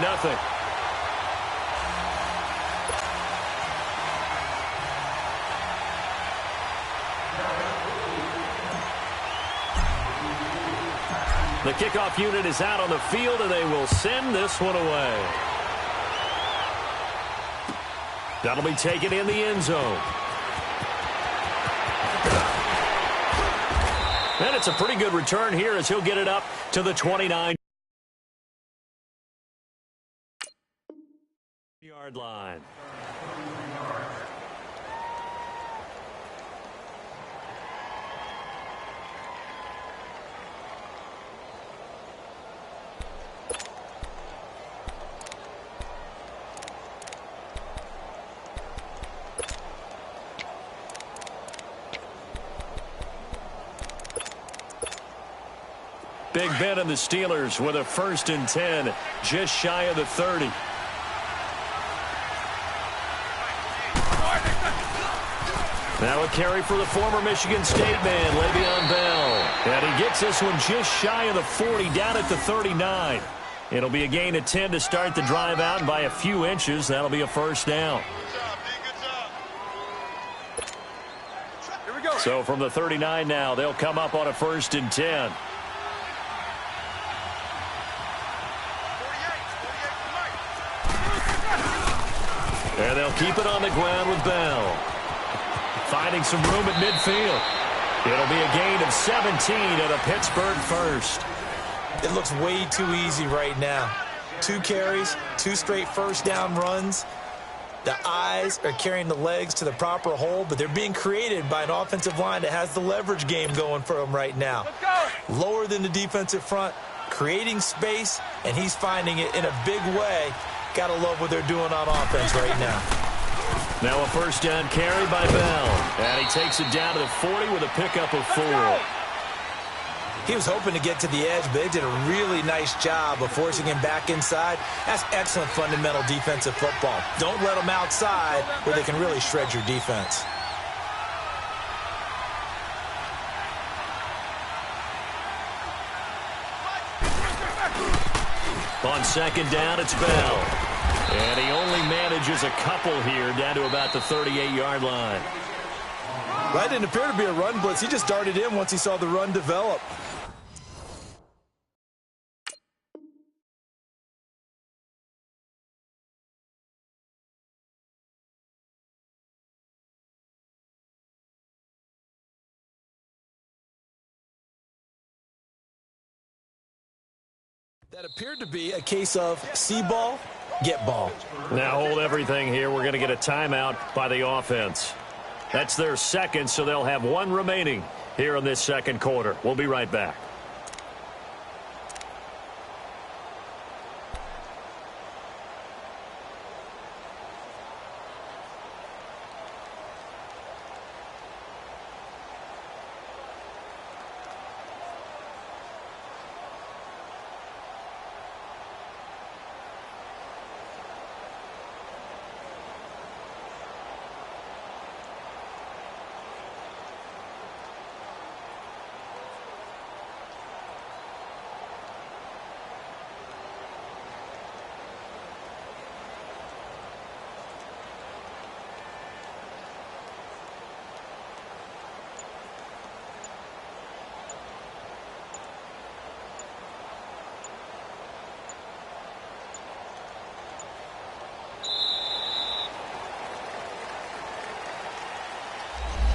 The kickoff unit is out on the field, and they will send this one away. That'll be taken in the end zone. And it's a pretty good return here as he'll get it up to the 29-yard line. Big Ben and the Steelers with a 1st and 10, just shy of the 30. Now a carry for the former Michigan State man, Le'Veon Bell. And he gets this one just shy of the 40, down at the 39. It'll be a gain of 10 to start the drive out, and by a few inches, that'll be a 1st down. Here we go. So from the 39 now, they'll come up on a 1st and 10. And they'll keep it on the ground with Bell. Finding some room at midfield. It'll be a gain of 17 at a Pittsburgh 1st. It looks way too easy right now. 2 carries, 2 straight 1st down runs. The eyes are carrying the legs to the proper hole, but they're being created by an offensive line that has the leverage game going for them right now. Lower than the defensive front, creating space, and he's finding it in a big way. Gotta love what they're doing on offense right now. Now a 1st down carry by Bell. And he takes it down to the 40 with a pickup of 4. He was hoping to get to the edge, but they did a really nice job of forcing him back inside. That's excellent fundamental defensive football. Don't let them outside where they can really shred your defense. On 2nd down, it's Bell. And he only manages a couple here down to about the 38-yard line. That didn't appear to be a run blitz. He just darted in once he saw the run develop. That appeared to be a case of see ball, get ball. Now hold everything here. We're going to get a timeout by the offense. That's their 2nd, so they'll have 1 remaining here in this 2nd quarter. We'll be right back.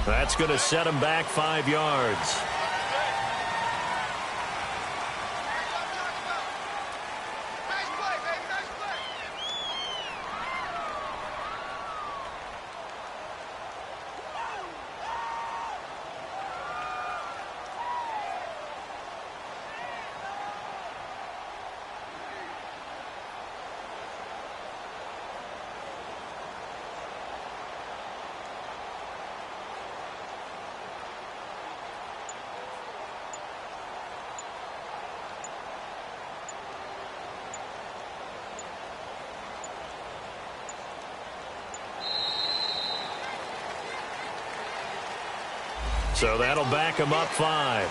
That's going to set him back 5 yards. So that'll back him up 5.